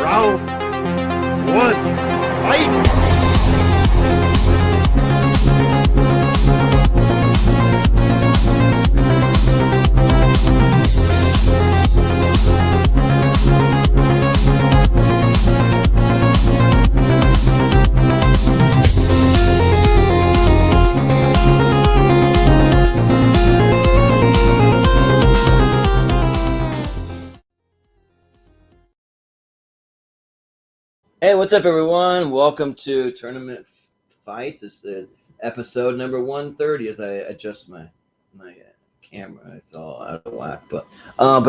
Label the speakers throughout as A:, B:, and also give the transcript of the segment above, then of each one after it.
A: Round one, fight!
B: Hey, what's up, everyone? Welcome to Tournament Fights. This is episode number 130 as I adjust my camera. It's all out of whack. But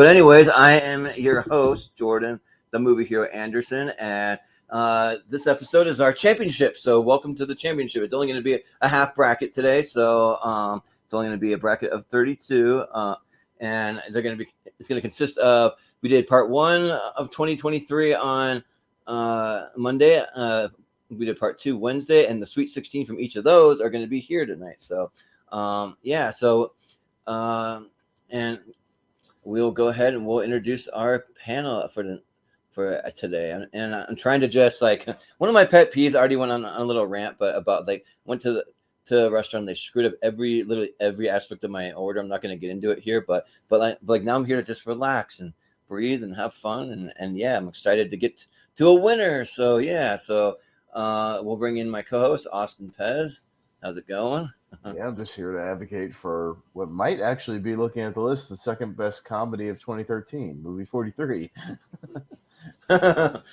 B: anyways, I am your host, Jordan, the movie hero Anderson, and this episode is our championship. So welcome to the championship. It's only going to be a half bracket today, so it's only going to be a bracket of 32, and it's going to consist of, we did part 1 of 2023 on Monday. We did part 2 Wednesday, and the Sweet 16 from each of those are going to be here tonight. So and we'll go ahead and we'll introduce our panel for today. And I'm trying to just, like, one of my pet peeves, I already went on a little rant, but about, like, went to a restaurant, they screwed up literally every aspect of my order. I'm not going to get into it here, but like now I'm here to just relax and breathe and have fun, and yeah, I'm excited to get to a winner. So we'll bring in my co-host Austin Pez. How's it going?
C: Yeah, I'm just here to advocate for what might actually be, looking at the list, the second best comedy of 2013, movie 43.
B: Well,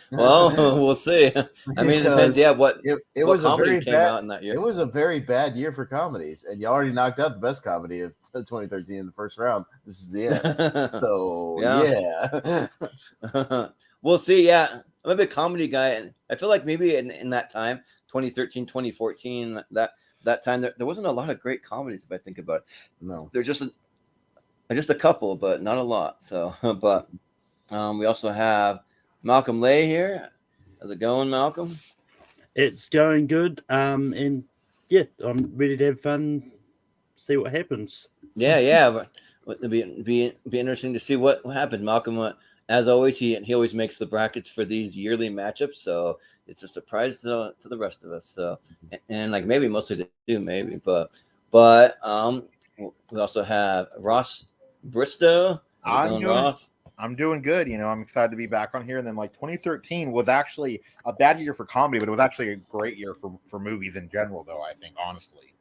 B: we'll see. I mean, it depends. Yeah, what
C: was
B: comedy
C: a very
B: came out in that year.
C: It was a very bad year for comedies, and you already knocked out the best comedy of 2013 in the first round. This is the end. So yeah.
B: We'll see. Yeah, I'm a big comedy guy, and I feel like maybe in that time, 2013, 2014, that time there wasn't a lot of great comedies, if I think about it.
C: No,
B: there's just a couple, but not a lot. So, but we also have Malcolm Lay here. How's it going, Malcolm?
D: It's going good. And yeah, I'm ready to have fun, see what happens.
B: Yeah. But it'll be interesting to see what happens. Malcolm, as always, he always makes the brackets for these yearly matchups, so it's a surprise to the rest of us. So, and like maybe mostly to do, maybe, but we also have Ross Bristow.
A: I'm doing good. I'm excited to be back on here. And then, like, 2013 was actually a bad year for comedy, but it was actually a great year for movies in general, though, I think, honestly.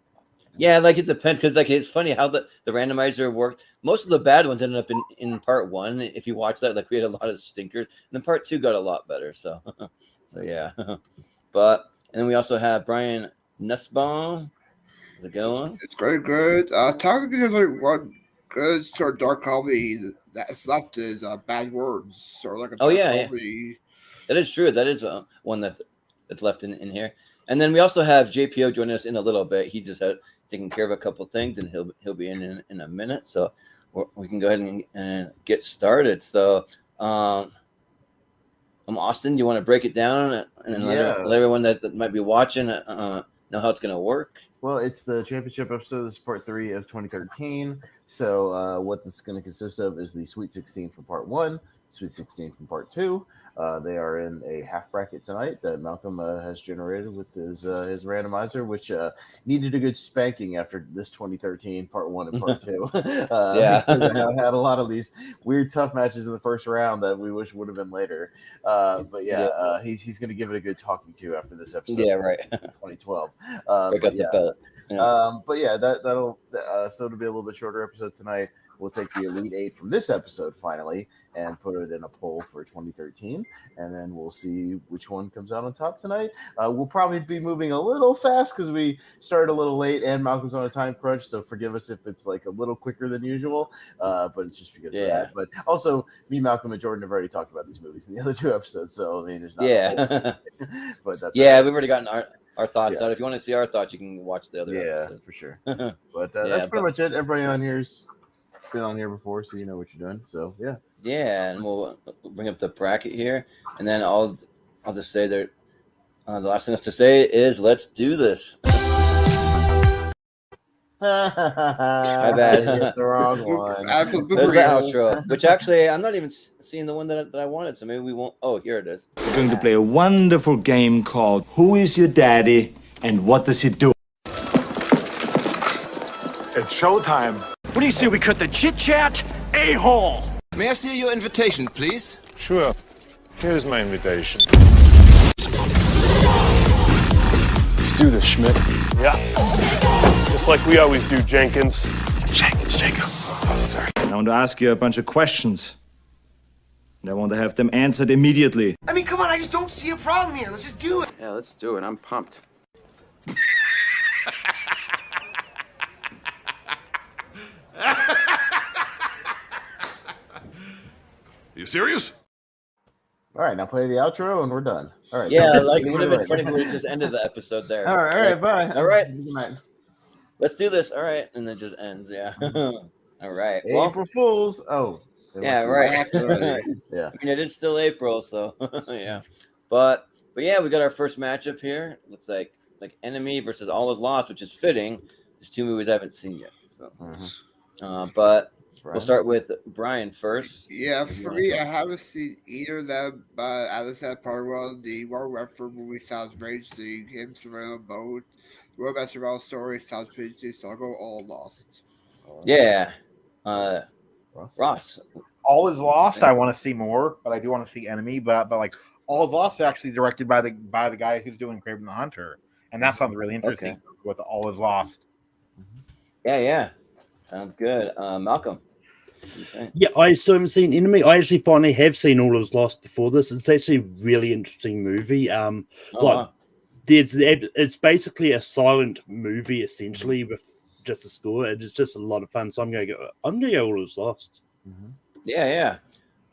B: Yeah, like, it depends, because, like, it's funny how the randomizer worked. Most of the bad ones ended up in part 1. If you watch that, like, we had a lot of stinkers, and then part 2 got a lot better. So yeah. And then we also have Brian Nussbaum. How's it going?
E: It's very good. Technically, there's like one good sort of dark comedy that's left is Bad Words, or like a comedy.
B: That is true. That is one that's left in here. And then we also have JPO joining us in a little bit. He just had taken care of a couple of things, and he'll be in a minute. So we can go ahead and get started. So, Austin, do you want to break it down and let everyone that might be watching know how it's going to work?
C: Well, it's the championship episode. This is part 3 of 2013. So what this is going to consist of is the Sweet 16 from part 1, Sweet 16 from part 2. They are in a half bracket tonight that Malcolm has generated with his randomizer, which needed a good spanking after this 2013 part 1 and part 2.
B: Yeah,
C: I've had a lot of these weird tough matches in the first round that we wish would have been later. But he's going to give it a good talking to after this episode.
B: Yeah, right.
C: 2012. That'll so it'll be a little bit shorter episode tonight. We'll take the Elite 8 from this episode finally and put it in a poll for 2013, and then we'll see which one comes out on top tonight. We'll probably be moving a little fast because we started a little late and Malcolm's on a time crunch, so forgive us if it's like a little quicker than usual, but it's just because of that. But also, me, Malcolm, and Jordan have already talked about these movies in the other 2 episodes, so I mean, there's not but that's
B: we've already gotten our thoughts out. If you want to see our thoughts, you can watch the other episodes.
C: For sure. But that's pretty much it. Everybody on here's been on here before, so you know what you're doing. So
B: and we'll bring up the bracket here, and then I'll just say that the last thing to say is let's do this.
C: My
B: bad.
C: Hit the wrong one.
B: There's the outro, which actually I'm not even seeing the one that I wanted, so maybe we won't. Oh, here it is.
F: We're going to play a wonderful game called Who is Your Daddy and What Does He Do? It's showtime.
G: What do you say we cut the chit-chat a-hole?
H: May I see your invitation, please?
F: Sure. Here's my invitation.
G: Let's do this, Schmidt.
I: Yeah. Just like we always do, Jenkins.
G: Jacob. Oh, sorry.
F: I want to ask you a bunch of questions. And I want to have them answered immediately.
H: I mean, come on, I just don't see a problem here. Let's just do it.
J: Yeah, let's do it. I'm pumped.
I: You serious?
C: All right, now play the outro and we're done. All right.
B: Yeah, like it would have been funny if we just ended the episode there.
C: All right, bye.
B: All right.
C: Good night.
B: Let's do this. All right, and then just ends. Yeah. All right.
C: April Fools. Oh.
B: Yeah, right.
C: Yeah.
B: I mean, it is still April, so yeah. But yeah, we got our first matchup here. Looks like Enemy versus All Is Lost, which is fitting. There's two movies I haven't seen yet. So, but we'll start with Brian first.
E: Yeah, for me, I haven't seen either of them, but as I said, part well, the War Redford movie sounds very interesting. Him surrounding boat. The romance around story sounds pretty interesting, so I'll go All Lost.
B: Yeah. Ross.
A: All Is Lost. I want to see more, but I do want to see Enemy. But like All Is Lost is actually directed by the guy who's doing Kraven the Hunter, and that sounds really interesting with All Is Lost.
B: Yeah. Sounds good. Malcolm.
D: Yeah, I still haven't seen Enemy. I actually finally have seen All Is Lost before this. It's actually a really interesting movie. It's basically a silent movie essentially with just a score. It's just a lot of fun. So I'm gonna go All Is Lost.
B: Yeah.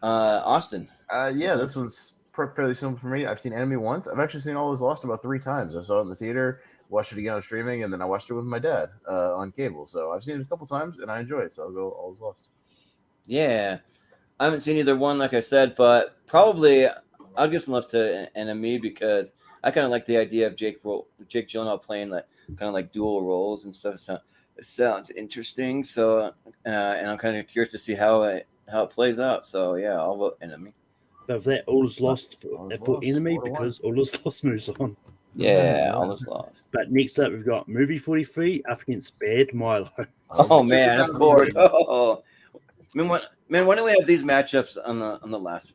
B: Austin.
C: Yeah, this one's fairly simple for me. I've seen Enemy once. I've actually seen All Is Lost about 3 times. I saw it in the theater, watched it again on streaming, and then I watched it with my dad on cable. So I've seen it a couple times, and I enjoy it. So I'll go All Is Lost.
B: Yeah. I haven't seen either one, like I said, but probably I'll give some love to Enemy because I kind of like the idea of Jake Gyllenhaal playing kind of like dual roles and stuff. So it sounds interesting. So and I'm kind of curious to see how it plays out. So yeah, I'll vote Enemy.
D: But that All Is Lost for Enemy because All Is Lost moves on.
B: Yeah, All Is Lost.
D: But next up, we've got Movie 43 up against Bad Milo.
B: Oh man, of course. Oh, why don't we have these matchups on the last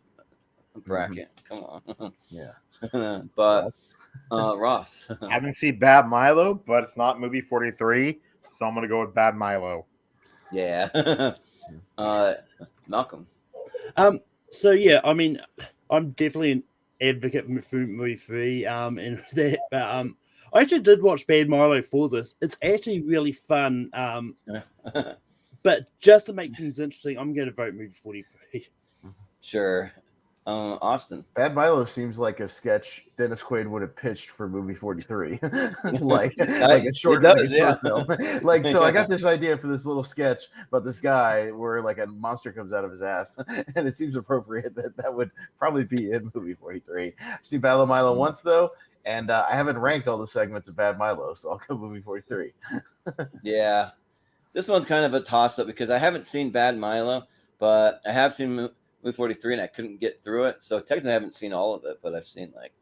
B: bracket? Come on.
C: Yeah.
B: But Ross.
A: I haven't seen Bad Milo, but it's not Movie 43, so I'm gonna go with Bad Milo.
B: Yeah. Malcolm.
D: So yeah, I mean, I'm definitely an advocate for Movie 3, and that, but I actually did watch Bad Milo for this. It's actually really fun. But just to make things interesting, I'm going to vote Movie 43.
B: Sure. Austin.
C: Bad Milo seems like a sketch Dennis Quaid would have pitched for movie 43. like a short film. So I got this idea for this little sketch about this guy where like a monster comes out of his ass. And it seems appropriate that would probably be in movie 43. I've seen Bad Milo once though, and I haven't ranked all the segments of Bad Milo, so I'll go movie 43.
B: Yeah. This one's kind of a toss-up because I haven't seen Bad Milo, but I have seen movie 43 and I couldn't get through it. So technically I haven't seen all of it, but I've seen like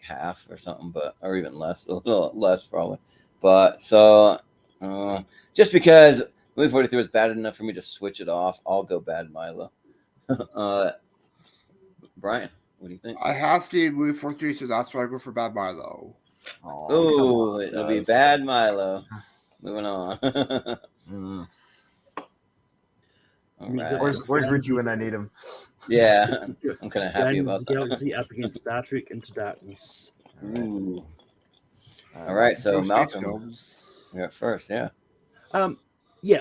B: half or something, or even less, a little less probably. But so just because movie 43 was bad enough for me to switch it off, I'll go Bad Milo. Brian, what do you think?
E: I have seen movie 43, so that's why I go for Bad Milo.
B: Oh, it'll be Bad Milo. Moving on. All right.
C: Where's Richie when I need him?
B: Yeah, I'm kind of happy about that.
D: Galaxy up against Star Trek Into Darkness.
B: Ooh. All right, so Malcolm, you're up first. Yeah.
D: Yeah,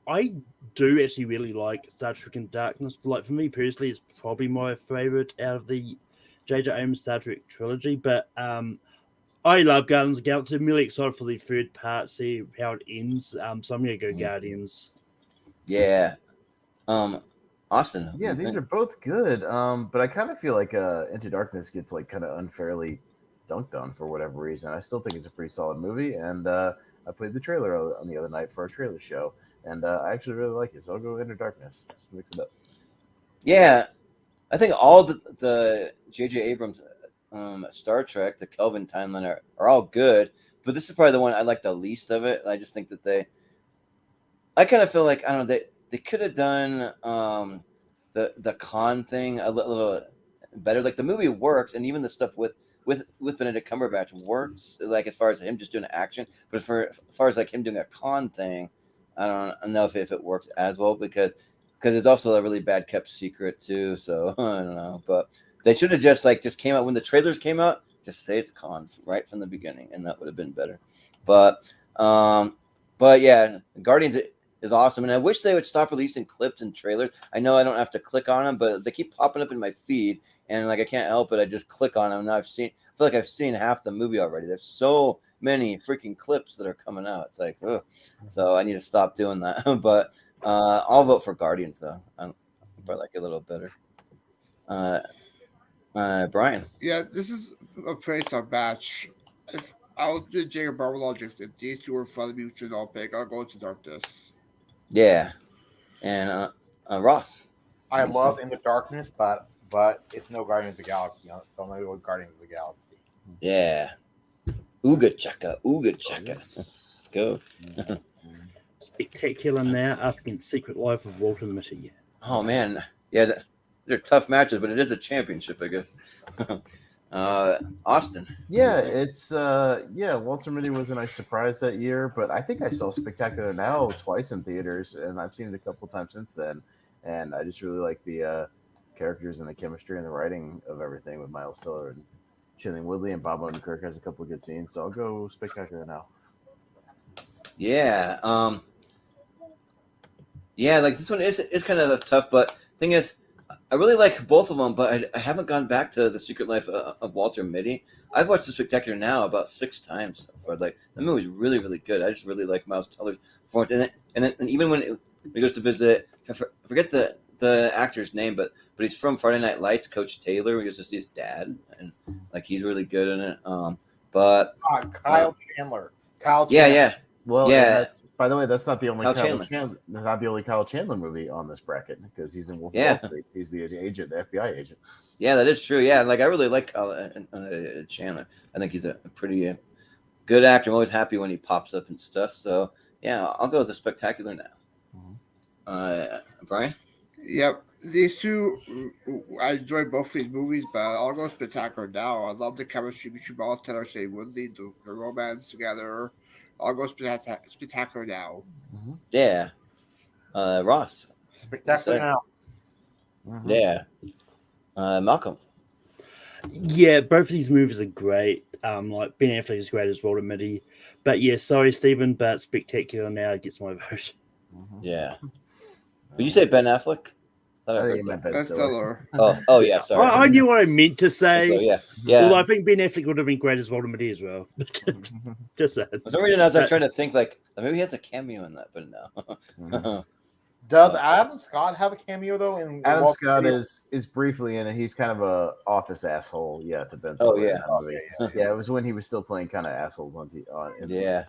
D: I do actually really like Star Trek Into Darkness. For me personally, it's probably my favorite out of the J.J. Owens Star Trek trilogy. But I love Guardians of the Galaxy. I'm really excited for the third part, see how it ends. So I'm going to go Guardians.
B: Yeah. Austin.
C: Yeah, these are both good. But I kind of feel like Into Darkness gets like kind of unfairly dunked on for whatever reason. I still think it's a pretty solid movie, and I played the trailer on the other night for our trailer show, and I actually really like it. So I'll go Into Darkness. Just mix it up.
B: Yeah, I think all the J.J. Abrams Star Trek, the Kelvin timeline are all good, but this is probably the one I like the least of it. I just think that I kind of feel like, I don't know, they could have done the con thing a little better. Like the movie works, and even the stuff with Benedict Cumberbatch works, like as far as him just doing action. But as far as like him doing a con thing, I don't know if it works as well because it's also a really bad kept secret too. So I don't know, but they should have just came out when the trailers came out. Just say it's con right from the beginning, and that would have been better. But yeah, Guardians is awesome, and I wish they would stop releasing clips and trailers. I know I don't have to click on them, but they keep popping up in my feed, and like I can't help it. I just click on them. Now I feel like I've seen half the movie already. There's so many freaking clips that are coming out. It's like, ugh. So I need to stop doing that. But I'll vote for Guardians though. I probably like it a little better. Brian.
E: Yeah, this is a pretty tough match. If I'll do Jacob Barber logic, if these two are in front of me, which is all pick, I'll go to Darkness.
B: Yeah, and Ross.
A: I love In the Darkness, but it's no Guardians of the Galaxy. So I'm gonna go with Guardians of the Galaxy.
B: Yeah. Ooga chaka. Let's go.
D: Spectacular now up against Secret Life of Walter Mitty.
B: Oh man, yeah, they're tough matches, but it is a championship, I guess. Austin.
C: Yeah, it's Walter Mitty was a nice surprise that year, but I think I saw Spectacular Now twice in theaters, and I've seen it a couple times since then. And I just really like the characters and the chemistry and the writing of everything with Miles Teller and Shailene Woodley, and Bob Odenkirk has a couple of good scenes. So I'll go Spectacular Now.
B: Yeah, like this one is kind of tough, but thing is, I really like both of them, but I haven't gone back to The Secret Life of Walter Mitty. I've watched The Spectacular Now about 6 times so far. Like the movie's really, really good. I just really like Miles Teller's performance, and even when he goes to visit, I forget the actor's name, but he's from Friday Night Lights, Coach Taylor. He goes to see his dad, and like he's really good in it. But
A: Kyle Chandler.
B: Yeah.
C: Well,
B: yeah.
C: By the way, that's not the only
B: Kyle
C: Kyle
B: Chandler.
C: That's not the only Kyle Chandler movie on this bracket because he's in Wolf of
B: Yeah.
C: Wall Street. He's the agent, the FBI agent.
B: Yeah, that is true. Yeah, like I really like Kyle Chandler. I think he's a pretty good actor. I'm always happy when he pops up and stuff. So yeah, I'll go with The Spectacular Now. Brian.
E: Yep, these two, I enjoy both these movies, but I'll go Spectacular Now. I love the chemistry between Miles Teller and Shailene Woodley, the romance together. I'll go Spectacular Now.
B: Yeah. Ross.
A: Spectacular Now.
B: Yeah. Malcolm.
D: Yeah, both of these movies are great. Like Ben Affleck is great as Walter Mitty. But yeah, sorry, Stephen, but Spectacular Now gets my vote.
B: Yeah. Would you say Ben Affleck?
C: I think you meant Ben Stiller.
B: Oh yeah, sorry.
D: I knew what I meant to say.
B: So, yeah.
D: Although I think Ben Affleck would have been great as Walter Mitty as well. Just saying.
B: For some reason, I was trying to think like maybe he has a cameo in that, but no.
A: Does Adam Scott have a cameo though?
C: Adam Scott is briefly in it. He's kind of a office asshole, to Ben Stiller.
B: Oh yeah.
C: Yeah, it was when he was still playing kind of assholes on TV.
B: Yeah.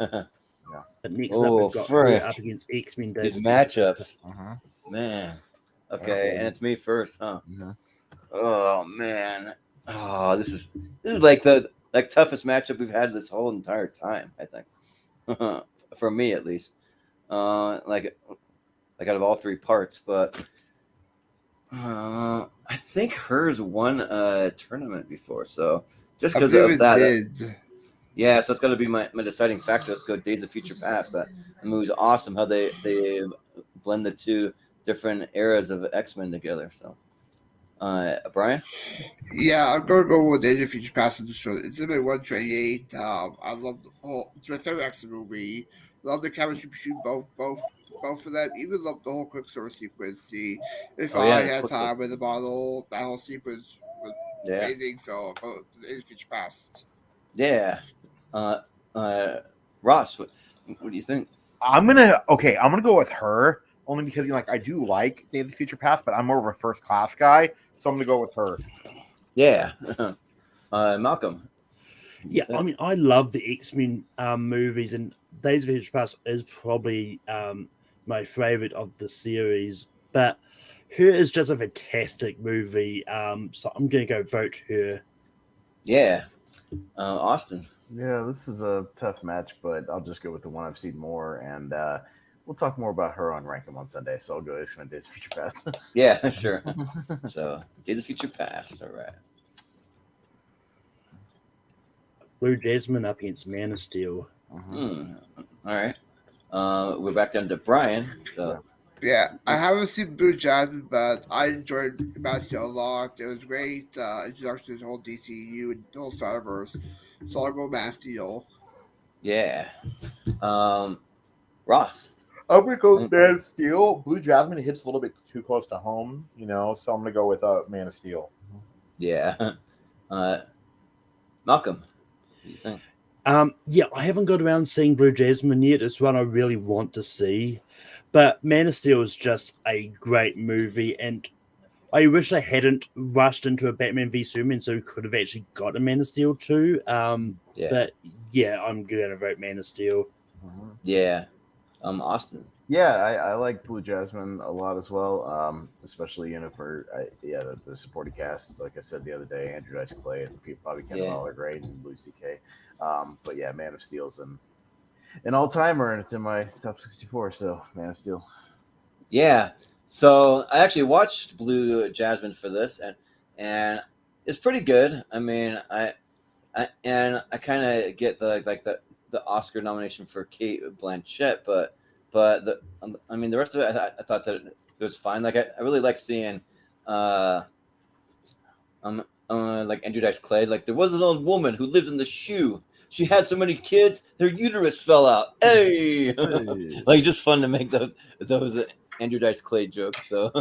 D: But next up, we've got up against X-Men.
B: These matchups, man. Okay, and it's me first, huh? Oh man. Oh, this is like the toughest matchup we've had this whole entire time. I think, for me at least. Like out of all 3 parts, but I think hers won a tournament before, so just because of that. Yeah, so it's got to be my deciding factor. Let's go Days of Future Past. That movie's awesome. How they blend the 2 different eras of X-Men together. So, Brian.
E: Yeah, I'm gonna go with Days of Future Past. It's in my 128. I love the whole. It's my favorite X-Men movie. Love the chemistry between both of them. Even love the whole Quicksilver sequence. If I had time in the bottle, that whole sequence was amazing. So I'll go to Days of Future Past.
B: Yeah. Ross, what do you think?
A: I'm gonna go with her only because I do like Days of the Future Past, but I'm more of a First Class guy, so I'm gonna go with her.
B: Yeah. Malcolm.
D: Yeah, I mean, I love the X-Men movies, and Days of Future Past is probably my favorite of the series. But Her is just a fantastic movie, so I'm going to go vote Her.
B: Yeah, Austin.
C: Yeah, this is a tough match, but I'll just go with the one I've seen more, and we'll talk more about her on Rank 'em on Sunday. So I'll go X-Men Days of Future Past.
B: Yeah, sure. So Days of Future Past. All right.
D: Blue Jasmine up against Man of Steel.
B: All right. We're back down to Brian. So
E: Yeah, I haven't seen Blue Jasmine, but I enjoyed Man of Steel a lot. It was great introduction to the whole DCU and the whole Cyberverse. So I'll go Man of Steel.
B: yeah. Ross.
A: I'm gonna go with Man of Steel. Blue Jasmine hits a little bit too close to home, so I'm gonna go with Man of Steel.
B: Yeah. Malcolm. What do you think?
D: Yeah, I haven't got around seeing Blue Jasmine yet. It's one I really want to see. But Man of Steel is just a great movie, and I wish I hadn't rushed into a Batman v Superman, so we could have actually got a Man of Steel too. But yeah, I'm going to vote Man of Steel.
B: Yeah. Austin.
C: Yeah, I like Blue Jasmine a lot as well, especially for the supporting cast. Like I said the other day, Andrew Dice Clay and Bobby Cannavale are great, and Louis C.K. But yeah, Man of Steel's an all-timer, and it's in my top 64. So Man of Steel.
B: Yeah. So I actually watched Blue Jasmine for this, and it's pretty good. I mean, I kind of get the Oscar nomination for Kate Blanchett, but the rest of it, I thought that it was fine. Like I really like seeing like Andrew Dice Clay. Like there was an old woman who lived in the shoe. She had so many kids, her uterus fell out. Hey, like just fun to make those Andrew Dice Clay jokes. So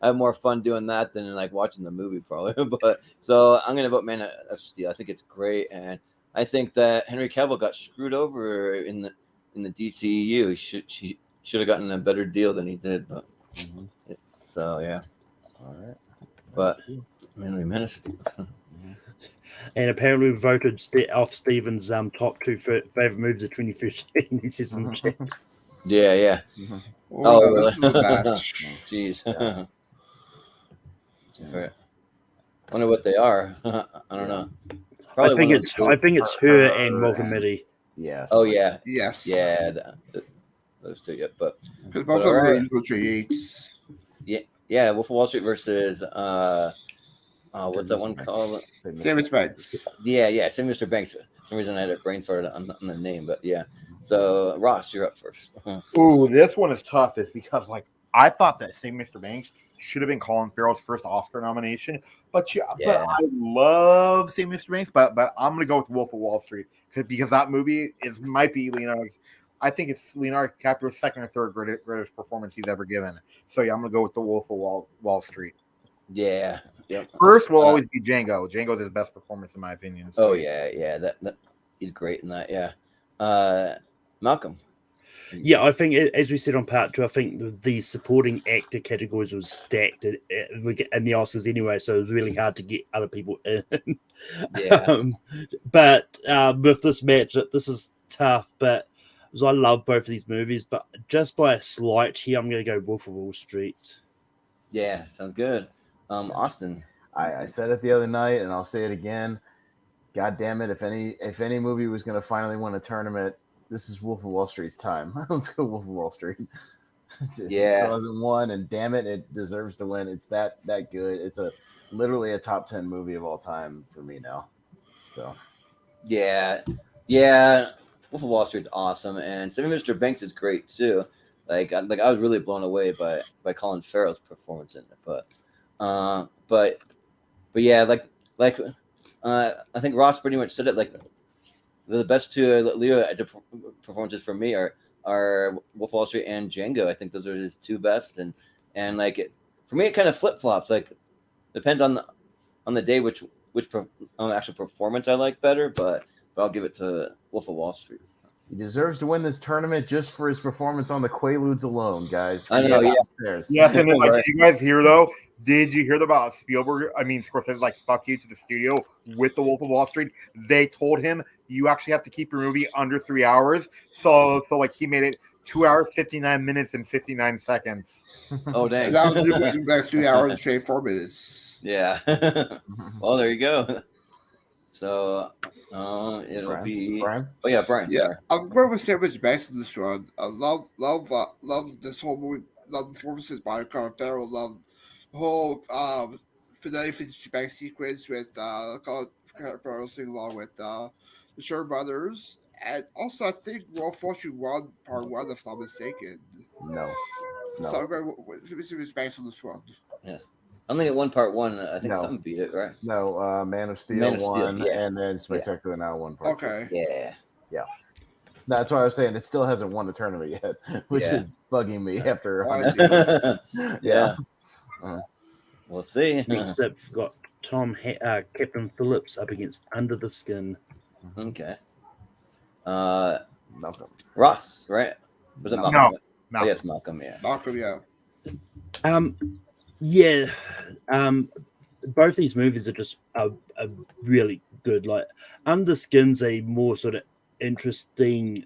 B: I have more fun doing that than like watching the movie probably. But so I'm gonna vote Man of Steel. I think it's great, and I think that Henry Cavill got screwed over in the DCEU. He should have gotten a better deal than he did. But so yeah.
C: All right.
B: But Man of Steel.
D: And apparently we voted off Steven's top two favorite movies of 2015. He says in the chat.
B: Yeah.
E: Oh,
B: really?
E: this is a match.
B: Jeez. I wonder what they are. I don't know.
D: I think it's Her and Welcome Mitty.
C: Yeah.
B: Oh yeah.
E: Yes.
B: Yeah. Those two. Yeah. But
E: because both of them are equal treats.
B: Yeah. Wolf of Wall Street versus what's that one called?
E: Same as Banks.
B: Yeah. Same Mr. Banks. For some reason I had a brain fart on the name, but yeah. So Ross, you're up first.
A: Ooh, this one is tough. Is because I thought that Same Mr. Banks should have been Colin Farrell's first Oscar nomination, but I love Same Mr. Banks, but I'm gonna go with Wolf of Wall Street because that movie might be Leonardo. I think it's Leonardo DiCaprio's second or third greatest performance he's ever given. So yeah, I'm gonna go with the Wolf of Wall Street.
B: Yeah. Yep.
A: First will always be Django. Django's his best performance in my opinion.
B: So. Oh yeah. That he's great in that. Yeah. Malcolm.
D: Yeah, I think as we said on part two, I think the supporting actor categories was stacked in the Oscars anyway, so it was really hard to get other people in.
B: Yeah.
D: But with this match, this is tough. But because I love both of these movies, but just by a slight here, I'm going to go Wolf of Wall Street.
B: Yeah, sounds good. Austin.
C: I said it the other night, and I'll say it again. God damn it! If any movie was going to finally win a tournament, this is Wolf of Wall Street's time. Let's go Wolf of Wall Street. It still hasn't won, and damn it, it deserves to win. It's that good. It's literally a top 10 movie of all time for me now. So,
B: yeah. Wolf of Wall Street's awesome, and Saving Mr. Banks is great too. Like I was really blown away by Colin Farrell's performance in it. But yeah, I think Ross pretty much said it. Like the best two Leo performances for me are Wolf of Wall Street and Django. I think those are his two best, and for me it kind of flip flops. Like depends on the day which actual performance I like better, but I'll give it to Wolf of Wall Street.
C: He deserves to win this tournament just for his performance on the Quaaludes alone, guys.
B: I know, yeah.
C: Upstairs.
A: Yes, and then, like,
B: Right.
A: did you guys hear though? Did you hear about Spielberg? I mean, Scorsese, like, fuck you to the studio with The Wolf of Wall Street. They told him you actually have to keep your movie under 3 hours. So like, he made it 2 hours, 59 minutes, and 59 seconds.
B: Oh, dang.
E: And that was the next 3 hours and straight 4 minutes.
B: Yeah. Well, there you go. So it'll
C: Brian?
B: be.
C: Brian?
B: Oh yeah, Brian.
E: Yeah,
B: Sorry.
E: I'm going with Sandwich Banks in this one. I love this whole movie. Love the performances by Colin Farrell. Love the whole finale Sandwich Banks sequence with Colin Farrell singing along with the Sherman Brothers. And also, I think Wolf Wall Street 1, Part 1, if I'm not mistaken.
C: No.
E: So I'm going with Sandwich Banks on this one.
B: Yeah. I only get one part one. I think
C: No.
B: something beat it, right?
C: No, Man of Steel
B: Man of Steel,
C: 1,
B: yeah.
C: and then Spectacular Now 1 part.
E: Okay.
B: Yeah.
C: That's why I was saying it still hasn't won a tournament yet, which
B: Yeah.
C: is bugging me after.
E: Oh, I see.
B: Yeah.
C: Uh,
B: We'll see.
D: Next up, we've got Captain Phillips up against Under the Skin.
B: Okay.
C: Malcolm.
B: Ross, right? Was it
C: No.
B: Malcolm?
A: No.
B: Oh, yes, Malcolm. Yeah.
E: Malcolm, yeah.
D: Yeah. Both these movies are just are really good. Like, Under Skin's a more sort of interesting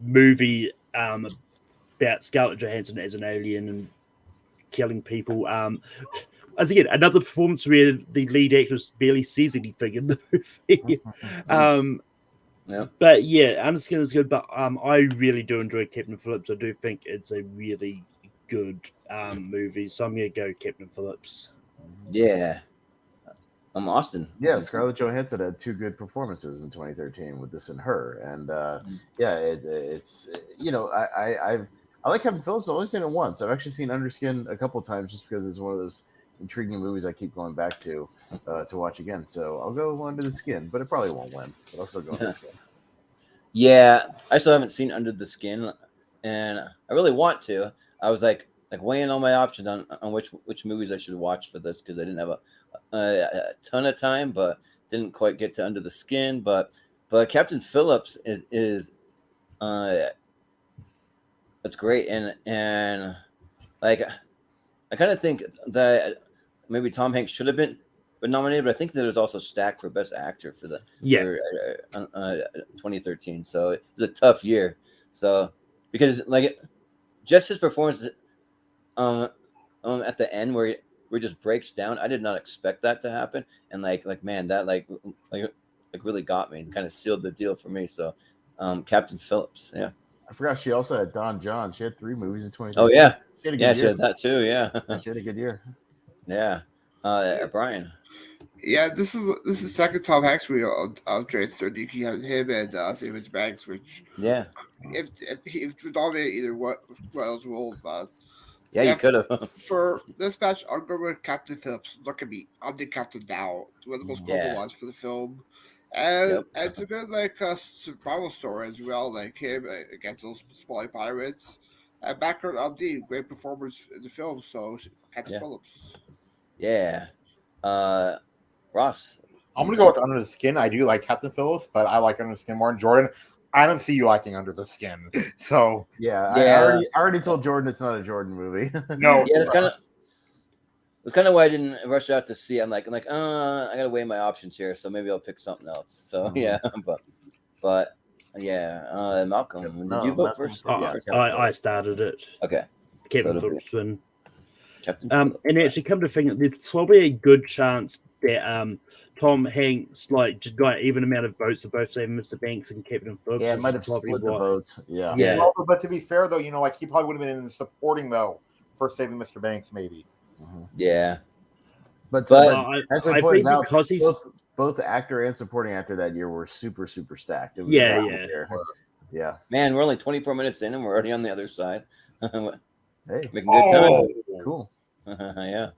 D: movie about Scarlett Johansson as an alien and killing people. As again, another performance where the lead actress barely says anything in the movie.
B: Yeah.
D: But yeah, Under Skin is good. But I really do enjoy Captain Phillips. I do think it's a really good movie. So I'm gonna go Captain Phillips.
B: Yeah. I'm Austin.
C: Yeah, Scarlett Johansson had 2 good performances in 2013 with this and Her, and yeah, it's I like Captain Phillips. I've only seen it once. I've actually seen Underskin a couple times just because it's one of those intriguing movies I keep going back to watch again. So I'll go Under the Skin, but it probably won't win. But I'll still go Under the Skin.
B: Yeah, I still haven't seen Under the Skin, and I really want to. I was like weighing all my options on which movies I should watch for this because I didn't have a ton of time, but didn't quite get to Under the Skin. But Captain Phillips is it's great, and like I kind of think that maybe Tom Hanks should have been nominated, but I think that it was also stacked for Best Actor for 2013. So it was a tough year. So because just his performance at the end where he just breaks down, I did not expect that to happen, and man, that really got me and kind of sealed the deal for me. So Captain Phillips, yeah.
C: I forgot she also had Don John. She had 3 movies in 2013.
B: Oh yeah,
C: she had a good
B: yeah,
C: year.
B: she had that too. Yeah,
C: She had a good year.
B: Yeah. Brian.
E: Yeah, this is the second Tom Hanks movie of Jason Sudeikis. He had him and Sandwich Banks, which if he was nominated either Wells will.
B: Yeah, you could have.
E: For this match, I'm going with Captain Phillips. Look at me, I'm the captain now. One of the most global lines for the film, and it's a good survival story as well, like him against those smaller pirates. And background of the great performance in the film. So Captain Phillips.
B: Yeah. Ross.
A: I'm gonna go with Under the Skin. I do like Captain Phillips, but I like Under the Skin more. And Jordan, I don't see you liking Under the Skin. So
C: I already told Jordan it's not a Jordan movie.
A: No.
B: Yeah, it's kind of why I didn't rush out to see. I'm like, I gotta weigh my options here, so maybe I'll pick something else. So yeah, but yeah, Malcolm, did you vote first?
D: I started it.
B: Okay,
D: Captain Phillips win.
B: Captain
D: and actually, come to think, there's probably a good chance that Tom Hanks just got an even amount of votes for both Saving Mr. Banks and Captain Phillips.
C: Yeah, it might have split the votes. Yeah.
A: Well, but to be fair, though, he probably would have been in the supporting though for Saving Mr. Banks, maybe.
B: Yeah,
C: but
D: as I pointed out,
C: because both actor and supporting actor that year were super stacked. It was yeah.
B: Man, we're only 24 minutes in and we're already on the other side.
C: Hey,
B: making good time.
C: Cool.
B: Yeah.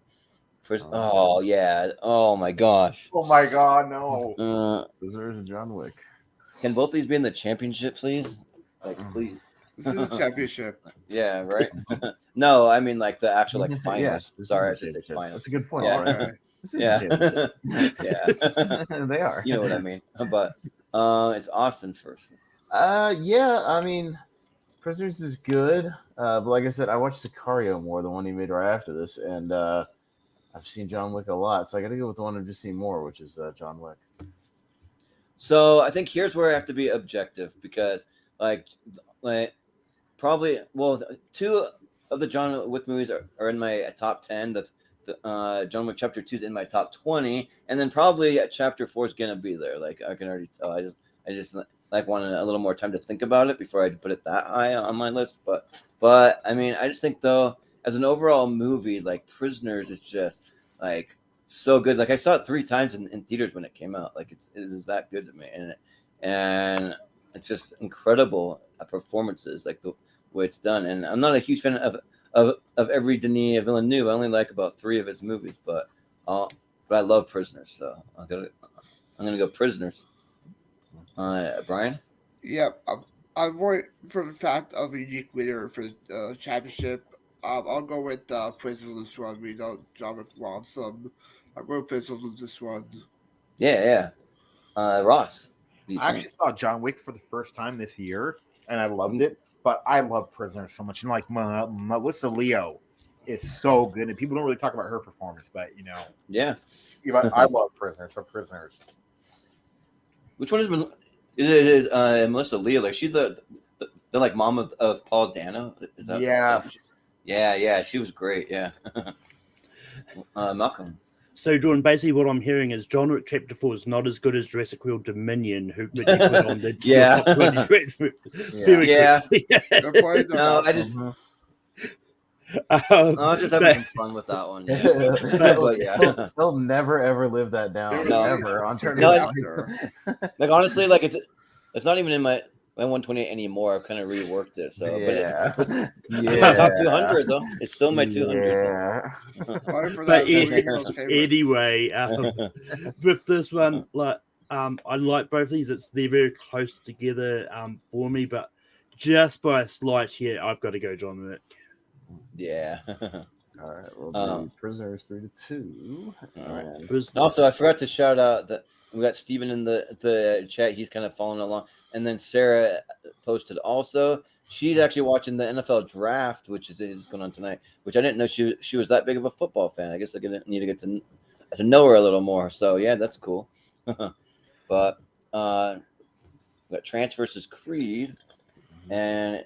B: First, oh my gosh.
A: Oh my god, no.
C: There's John Wick.
B: Can both these be in the championship, please? Please.
E: This is a championship.
B: Yeah, right. No, I mean the actual finals.
C: Yeah,
B: sorry, I should say finals.
C: That's a good point.
B: Yeah.
C: This is a championship.
B: Yeah.
C: They are.
B: You know what I mean. But It's Austin first.
C: Yeah, I mean, Prisoners is good, but like I said, I watched Sicario more, the one he made right after this, and I've seen John Wick a lot, so I got to go with the one I've just seen more, which is John Wick.
B: So I think here's where I have to be objective because, like probably, well, 2 of the John Wick movies are in my top 10. The John Wick Chapter 2 is in my top 20, and then probably Chapter 4 is gonna be there. Like I can already tell. I just like wanted a little more time to think about it before I put it that high on my list. But I mean, I just think though, as an overall movie, like Prisoners is just like so good. Like I saw it 3 times in theaters when it came out. Like it is that good to me, and it's just incredible performances, like the way it's done. And I'm not a huge fan of every Denis Villeneuve. I only like about 3 of his movies, but I love Prisoners, so I'm gonna go Prisoners. Brian?
E: Yeah, I'm voting for the fact of a unique winner for the championship. I'll go with Prisoners this one. We know John Wick wants some. I'll go with Prisoners this one.
B: Yeah. Ross?
A: I actually saw John Wick for the first time this year, and I loved it. But I love Prisoners so much, and like Melissa Leo is so good, and people don't really talk about her performance, but
B: yeah,
A: I love Prisoners. So Prisoners.
B: Which one is Melissa Leo? Like she's the like mom of Paul Dano. Is that?
A: Yes.
B: Yeah. She was great. Yeah. Malcolm.
D: So, Jordan, basically what I'm hearing is John Wick Chapter 4 is not as good as Jurassic World Dominion, which you put on the top 20
B: yeah. No, I just... I was just having some fun with that one. Yeah.
C: But yeah. They'll never, ever live that down. Ever. On turning
B: like, honestly, like, it's not even in my 128 anymore. I've kind of reworked it. So,
C: yeah.
B: But top 200 though. It's still my 200.
C: Yeah.
D: But anyway, with this one, like I like both of these. They're very close together for me, but just by a slight here, I've got to go John Wick.
B: Yeah.
C: All right. Well, Prisoners 3-2.
B: All right. Also, I forgot to shout out that we got Steven in the chat. He's kind of following along. And then Sarah posted also. She's actually watching the NFL draft, which is going on tonight, which I didn't know she was that big of a football fan. I guess I need to get to know her a little more. So, yeah, that's cool. But we got Trance versus Creed. And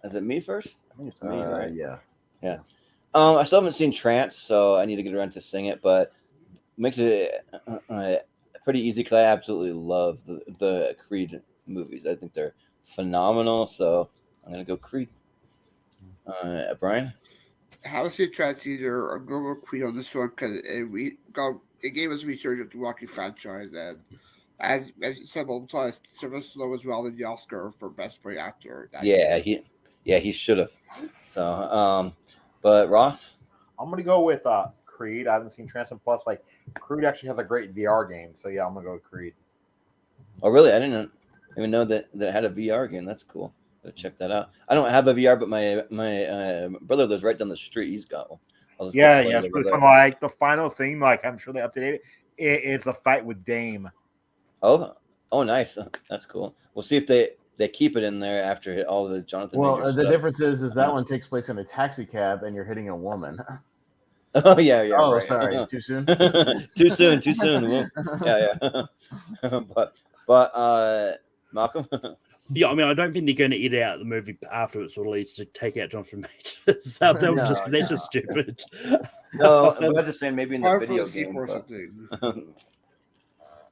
B: is it me first? I think it's me, right?
C: Yeah.
B: Yeah. I still haven't seen Trance, so I need to get around to sing it, but makes it pretty easy because I absolutely love the Creed movies. I think they're phenomenal, so I'm gonna go Creed. Brian?
E: I haven't seen Trance either. I'm going to go Creed on this one because it gave us research of the Rocky franchise, and as you said multiple times, Sylvester Stallone was well in the Oscar for Best Supporting Actor.
B: He should have. So, but Ross?
A: I'm gonna go with Creed. I haven't seen Trance, and plus, like Creed actually has a great VR game, so yeah, I'm gonna go with Creed.
B: Oh, really? I didn't even know that it had a VR game. That's cool. Gotta check that out. I don't have a VR, but my brother lives right down the street. He's got one.
A: Yeah. So, like the final thing, like I'm sure they updated it is a fight with Dame.
B: Oh, nice. That's cool. We'll see if they keep it in there after all of the Jonathan.
C: Well, the difference is that one takes place in a taxi cab and you're hitting a woman.
B: Oh yeah.
C: Oh,
B: right.
C: Sorry, too soon.
B: Too soon. Well, yeah. But Malcolm.
D: Yeah, I mean, I don't think they're going to edit out the movie after it's released to take out Jonathan Majors. That's just stupid.
B: No, I'm just saying maybe in the video game.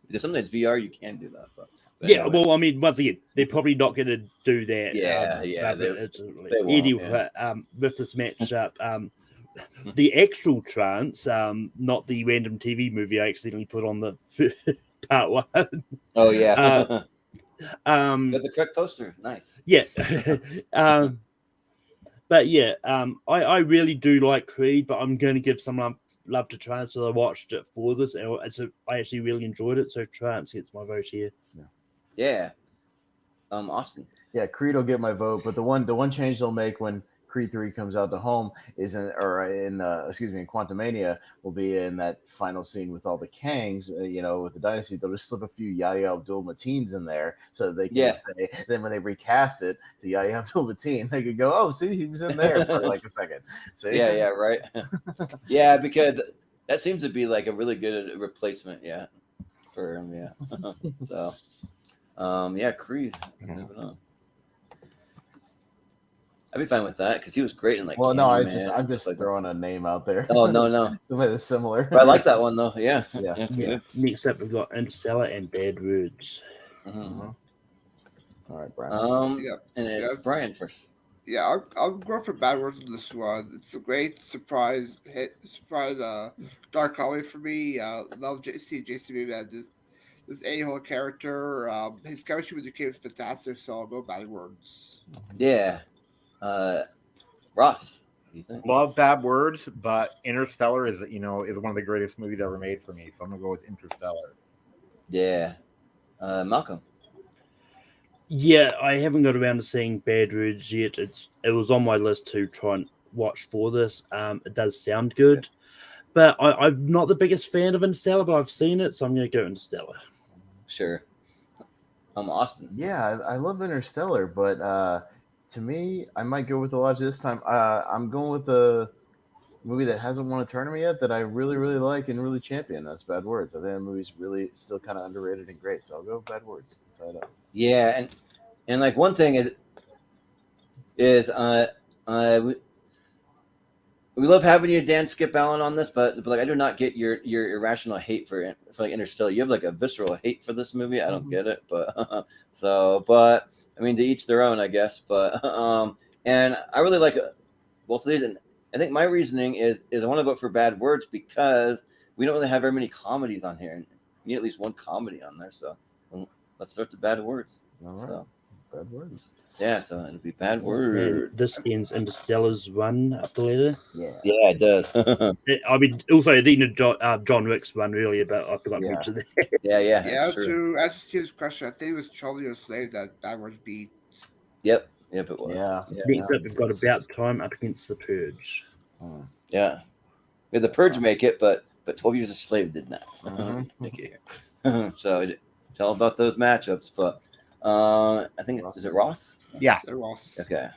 B: Because sometimes VR you can do that. But
D: yeah, well, I mean, once again, they're probably not going to do that.
B: They won't,
D: anyway, with this matchup, the actual Trance, not the random TV movie I accidentally put on the part 1.
B: Oh yeah. Got the correct poster. Nice.
D: Yeah. But yeah, I really do like Creed, but I'm going to give some love to Trance. So I watched it for this, and I actually really enjoyed it. So Trance gets my vote here.
B: Yeah. Austin.
C: Yeah, Creed will get my vote, but the one change they'll make when Creed 3 comes out to home in Quantumania will be in that final scene with all the Kangs, with the dynasty. They'll just slip a few Yahya Abdul-Mateens in there so they can say, then when they recast it to Yahya Abdul-Mateen, they could go, oh, see, he was in there for like a second. See?
B: Yeah, right. Yeah, because that seems to be like a really good replacement, for him, So, Creed. Moving on. I'd be fine with that because he was great in like.
C: Well, no, I'm just
B: like
C: throwing a name out there.
B: Oh no,
C: somebody that's similar.
B: But I like that one though. Yeah.
D: Next up, we've got Interstellar and Bad Words.
C: All right, Brian.
B: And it's Brian first.
E: Yeah, I'll go for Bad Words on this one. It's a great surprise dark comedy for me. Love seeing Jason Bateman as this a-hole character. His chemistry with the kid was fantastic, so I'll go Bad Words.
B: Yeah. Ross, what do you think?
A: Love Bad Words, but Interstellar is one of the greatest movies ever made for me. So I'm gonna go with Interstellar.
B: Yeah. Malcolm.
D: Yeah, I haven't got around to seeing Bad Words yet. It was on my list to try and watch for this. It does sound good, but I'm not the biggest fan of Interstellar, but I've seen it, so I'm going to go Interstellar.
B: Sure. Austin.
C: Yeah, I love Interstellar, but to me, I might go with the Lodge this time. I'm going with the movie that hasn't won a tournament yet that I really, really like and really champion. That's Bad Words. I think the movie's really still kind of underrated and great, so I'll go with Bad Words. Tie it up.
B: Yeah, and like one thing is we love having you, Dan Skip Allen, on this, but like I do not get your irrational hate for like Interstellar. You have like a visceral hate for this movie. I don't get it, but but I mean, to each their own, I guess. But and I really like both of these, and I think my reasoning is I want to vote for Bad Words because we don't really have very many comedies on here, and we need at least one comedy on there. So let's start the Bad Words.
C: All right.
B: So,
C: Bad Words.
B: Yeah, so it'll be Bad Words.
D: And this ends Interstellar's run up the ladder.
C: Yeah,
B: it does.
D: I mean, also it ended John Wick's run earlier, but I forgot to mention that.
E: Yeah. To answer his question, I think it was Charlie the Slave that Bad Words beat.
B: Yep, it was.
C: Yeah.
D: Next up, we've got About Time up against The Purge.
B: Yeah, the Purge make it, but 12 Years a Slave did not make it here. So it's all about those matchups, but. I think is it Ross?
A: Yeah,
E: Ross.
B: Okay.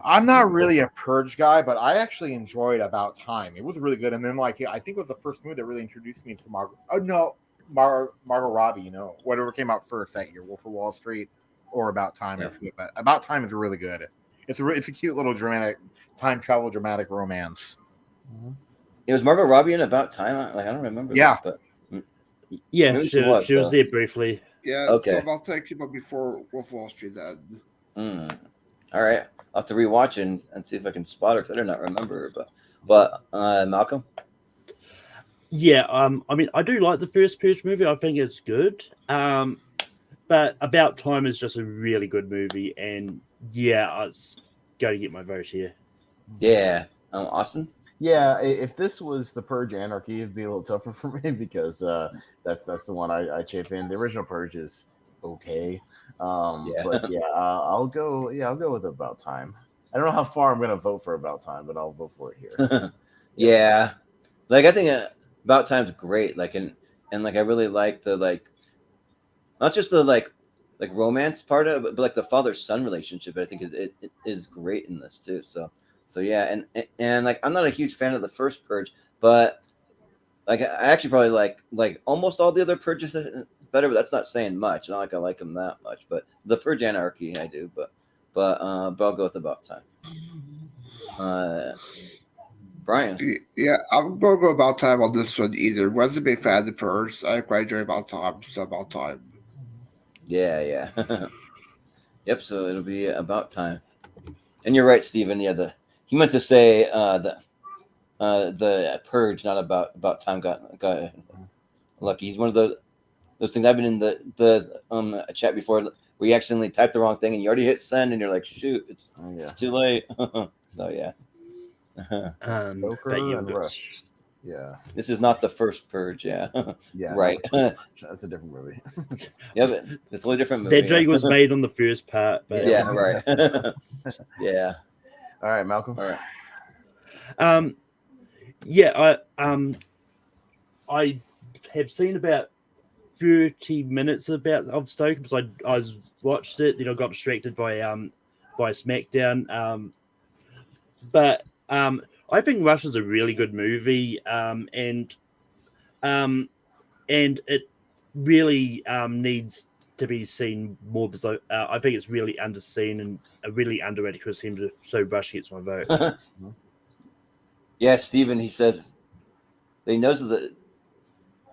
A: I'm not really a Purge guy, but I actually enjoyed About Time. It was really good, and then I think it was the first movie that really introduced me to Margot Robbie. Whatever came out first that year, Wolf of Wall Street or About Time. I forget, but About Time is really good. It's a cute little dramatic time travel dramatic romance.
B: It was Margot Robbie in About Time. I don't remember.
A: Yeah,
B: that, but
D: yeah, she was there briefly.
E: Yeah,
B: okay.
E: So I'll take him up before Wolf of Wall Street then.
B: All right. I'll have to rewatch and see if I can spot her because I do not remember her. But Malcolm?
D: Yeah, I mean, I do like the first Purge movie. I think it's good. But About Time is just a really good movie. And yeah, it's going to get my vote here.
B: Yeah. Austin?
C: Yeah, if this was the Purge Anarchy, it'd be a little tougher for me because that's the one I champion. The original Purge is okay, but yeah, I'll go with About Time. I don't know how far I'm gonna vote for About Time, but I'll vote for it here.
B: Yeah, like I think About Time's great. Like and like I really like the not just the like romance part of it, but like the father-son relationship. I think it is great in this too. So yeah, and like I'm not a huge fan of the first Purge, but like I actually probably like almost all the other Purges better, but that's not saying much. Not like I like them that much, but the Purge Anarchy I do, but I'll go with About Time. Brian.
E: Yeah, I'm gonna go About Time on this one either. Wasn't a big fan of the Purge. I quite enjoy About Time, so About Time.
B: Yeah. Yep. So it'll be About Time, and you're right, Steven. Yeah, he meant to say the Purge, not About Time. Got lucky. He's one of those things. I've been in the chat before where you accidentally type the wrong thing and you already hit send and you're like, shoot, it's too late. So yeah.
C: Stoker and Rush. Yeah.
B: This is not the first Purge. Yeah.
C: Yeah.
B: Right.
C: That's a different movie.
B: Yeah, but it's a totally different movie.
D: That joke was made on the first part. But
B: yeah. Right. Yeah.
C: All right, Malcolm.
B: All right.
D: Yeah, I have seen about 30 minutes of Stoker because I watched it, then I got distracted by SmackDown. But I think Rush is a really good movie, and it really needs to be seen more because I think it's really underseen and a really underrated Chris Hemsworth. So Rush gets my vote.
B: Yeah, Steven, he says he knows the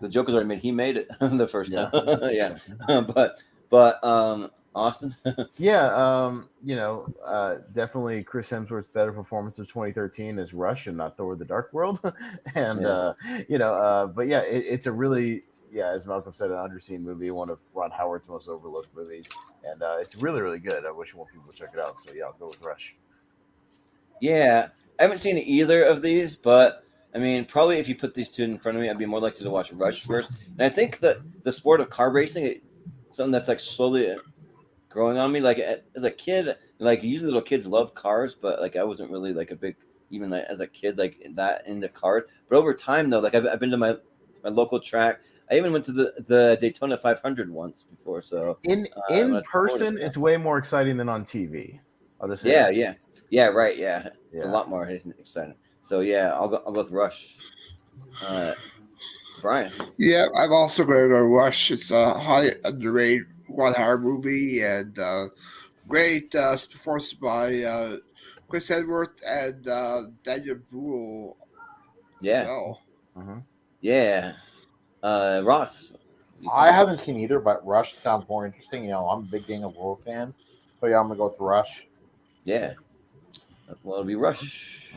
B: joke was already made. He made it the first time. Yeah. But Austin.
C: Yeah, definitely Chris Hemsworth's better performance of 2013 is Rush and not Thor: The Dark World, and but yeah, it's a really as Malcolm said, an underseen movie, one of Ron Howard's most overlooked movies, and it's really really good. I wish more people would check it out. So yeah, I'll go with Rush.
B: Yeah, I haven't seen either of these, but I mean, probably if you put these two in front of me, I'd be more likely to watch Rush first. And I think that the sport of car racing, something that's like slowly growing on me. Like as a kid, like usually little kids love cars, but like I wasn't really like a big, even like as a kid, like that into cars. But over time though, like I've been to my local track. I even went to the Daytona 500 once before. So
C: in person, it's way more exciting than on TV. I'll just say
B: yeah, right, yeah. It's a lot more exciting. So yeah, I'll go with Rush. Brian.
E: Yeah, I'm also going to go Rush. It's a highly underrated Ron Howard movie and great performance by Chris Hemsworth and Daniel Bruhl.
B: Yeah.
E: Well.
B: Yeah. Ross.
A: I haven't seen either, but Rush sounds more interesting. You know, I'm a big Daniel Bruhl fan, so yeah, I'm gonna go with Rush.
B: Yeah. Well, it'll be Rush.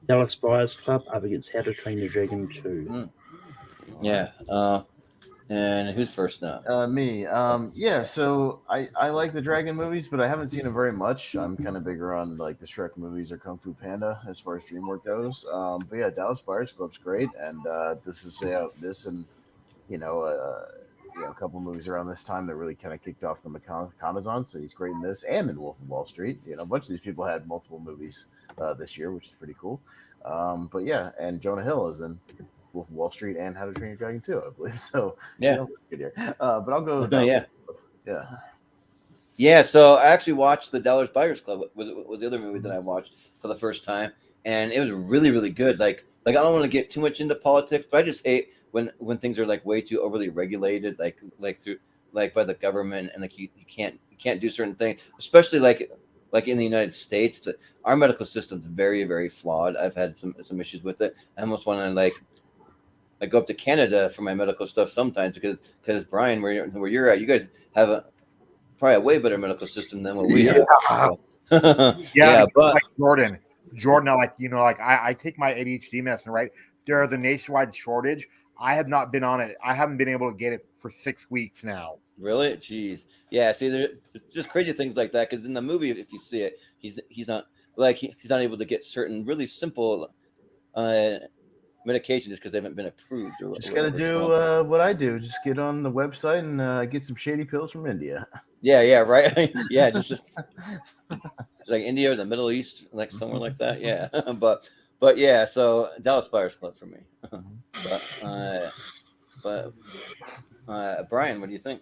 D: Dallas Buyers Club up against How to Train Your Dragon 2.
B: Yeah. And who's first now?
C: Me. So I like the Dragon movies, but I haven't seen them very much. I'm kind of bigger on like the Shrek movies or Kung Fu Panda as far as DreamWorks goes. But yeah, Dallas Buyers Club's great, and this is this and a couple movies around this time that really kind of kicked off the McConaughey. So he's great in this and in Wolf of Wall Street. You know, a bunch of these people had multiple movies this year, which is pretty cool. But yeah, and Jonah Hill is in Wolf of Wall Street and How to Train Your Dragon 2, I believe. So
B: yeah,
C: good here. But I'll go with
B: yeah. So I actually watched the Dallas Buyers Club. Was the other movie that I watched for the first time, and it was really really good. Like I don't want to get too much into politics, but I just hate when things are like way too overly regulated, like through like by the government, and like you can't do certain things, especially like in the United States. Our medical system's very very flawed. I've had some issues with it. I almost want to like go up to Canada for my medical stuff sometimes because Brian, where you're at, you guys have probably a way better medical system than what we have.
A: Yeah, but like Jordan, I take my ADHD medicine, right? There is a nationwide shortage. I have not been on it. I haven't been able to get it for 6 weeks now.
B: Really? Jeez. Yeah. See, there's just crazy things like that. Because in the movie, if you see it, he's not able to get certain really simple medication just because they haven't been approved.
C: Just got to do what I do. Just get on the website and get some shady pills from India.
B: Yeah, right. Yeah, just like India or the Middle East, like somewhere like that. Yeah, but yeah. So Dallas Buyers Club for me. but Brian, what do you think?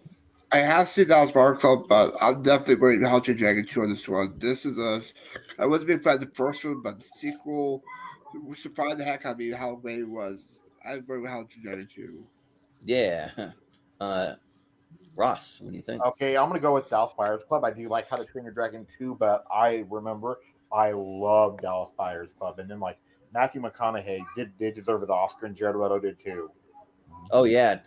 E: I have seen Dallas Buyers Club, but I'm definitely going to How to Dragon 2 on this one. I wasn't a big fan of the first one, but the sequel surprised the heck out of me how great it was. I'm going with How to Dragon 2.
B: Yeah. Ross, what do you think?
A: Okay, I'm going to go with Dallas Buyers Club. I do like How to Train Your Dragon 2, but I remember I love Dallas Buyers Club. And then, like, Matthew McConaughey did deserve the Oscar, and Jared Leto did too.
B: Oh, yeah.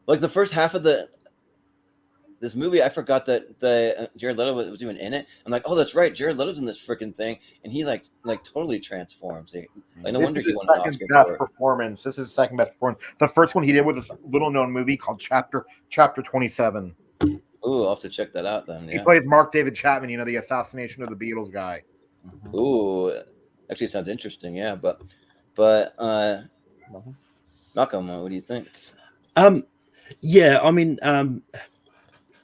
B: Like, the first half of this movie, I forgot that the Jared Leto was even in it. I'm like, oh, that's right, Jared Leto's in this freaking thing, and he like totally transforms. No wonder he won an Oscar
A: best performance. This is his second best performance. The first one he did was this little known movie called Chapter 27.
B: Ooh, I'll have to check that out then. Yeah.
A: He plays Mark David Chapman, the assassination of the Beatles guy.
B: Ooh, actually sounds interesting. Yeah, but Malcolm, what do you think?
D: Yeah, I mean,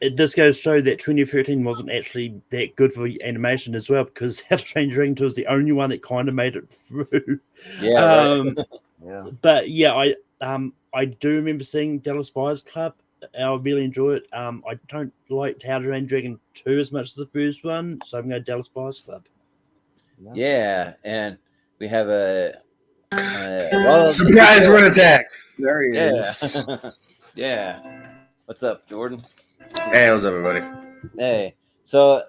D: this goes to show that 2013 wasn't actually that good for animation as well, because How to Train Your Dragon 2 was the only one that kind of made it through.
B: Yeah, right.
C: Yeah.
D: But yeah, I do remember seeing Dallas Buyers Club. I really enjoy it. I don't like How to Train Your Dragon 2 as much as the first one, so I'm going to Dallas Buyers Club.
B: Yeah, and we have a
E: surprise run attack. There he is.
B: Yeah. What's up, Jordan?
J: Hey, what's up, everybody?
B: Hey. So,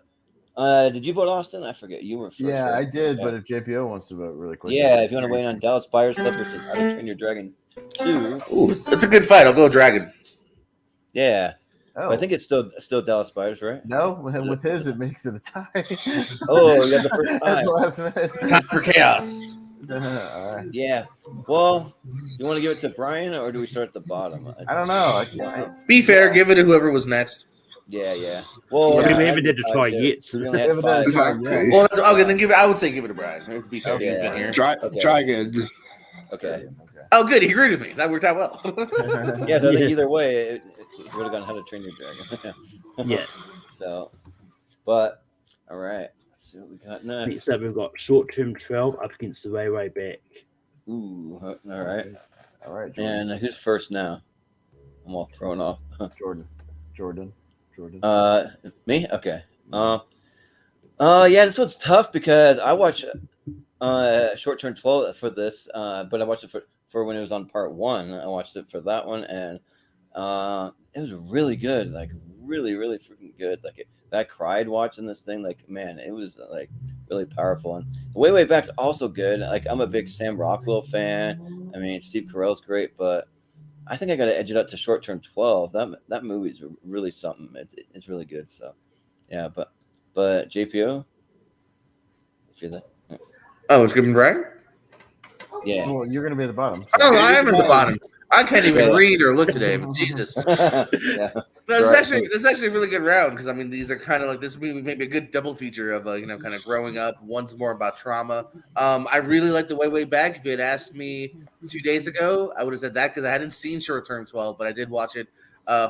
B: did you vote Austin? I forget. You were first.
C: Yeah,
B: right?
C: I did,
B: Okay.
C: but if JPO wants to vote really quick.
B: Yeah, if you want to weigh in on Dallas Buyers Club versus How to Train Your Dragon 2.
J: Ooh, it's a good fight. I'll go Dragon.
B: Yeah.
C: Oh.
B: But I think it's still Dallas Buyers, right?
C: No, with his, it makes it a tie.
B: Oh, you got the first
C: At
B: time.
C: the last minute.
J: Time for chaos.
C: All right.
B: Yeah. Well, you want to give it to Brian, or do we start at the bottom?
C: I don't know.
J: Be fair, give it to whoever was next.
B: Yeah. Well,
D: we haven't had to try yet.
B: We only had five.
E: Exactly.
J: Well, okay, then I would say give it to Brian. To be fair,
B: Okay.
J: he's been here.
E: Dragon.
B: Okay.
J: Oh, good. He agreed with me. That worked out well.
B: Yeah, so I think either way, it would have gone How to Train Your Dragon.
D: Yeah.
B: So, but all right. Let's see what we got next.
D: Next up, we've got Short Term 12 up against the Way Back.
B: Ooh. All right.
C: All right.
B: And who's first now? I'm all thrown off.
C: Jordan.
B: Me? Okay. Yeah, this one's tough because I watched Short Term 12 for this, but I watched it for when it was on part 1. I watched it for that one, and it was really good, like really freaking good. Like I cried watching this thing. Like, man, it was like really powerful. And Way Back's also good. Like, I'm a big Sam Rockwell fan. I mean, Steve Carell's great, but I think I got to edge it up to Short Term 12. That movie's really something. It's really good. So, yeah, but JPO, if you're there.
J: Oh, it's giving Brian?
B: Yeah.
C: Well, you're going to be at the bottom.
J: Oh, I am at the bottom. I can't even read or look today, but Jesus.
B: Yeah.
J: No, this is actually a really good round because I mean these are kind of like this movie maybe a good double feature of kind of growing up. One's more about trauma. I really like the Way Back. If you had asked me 2 days ago, I would have said that because I hadn't seen Short Term 12, but I did watch it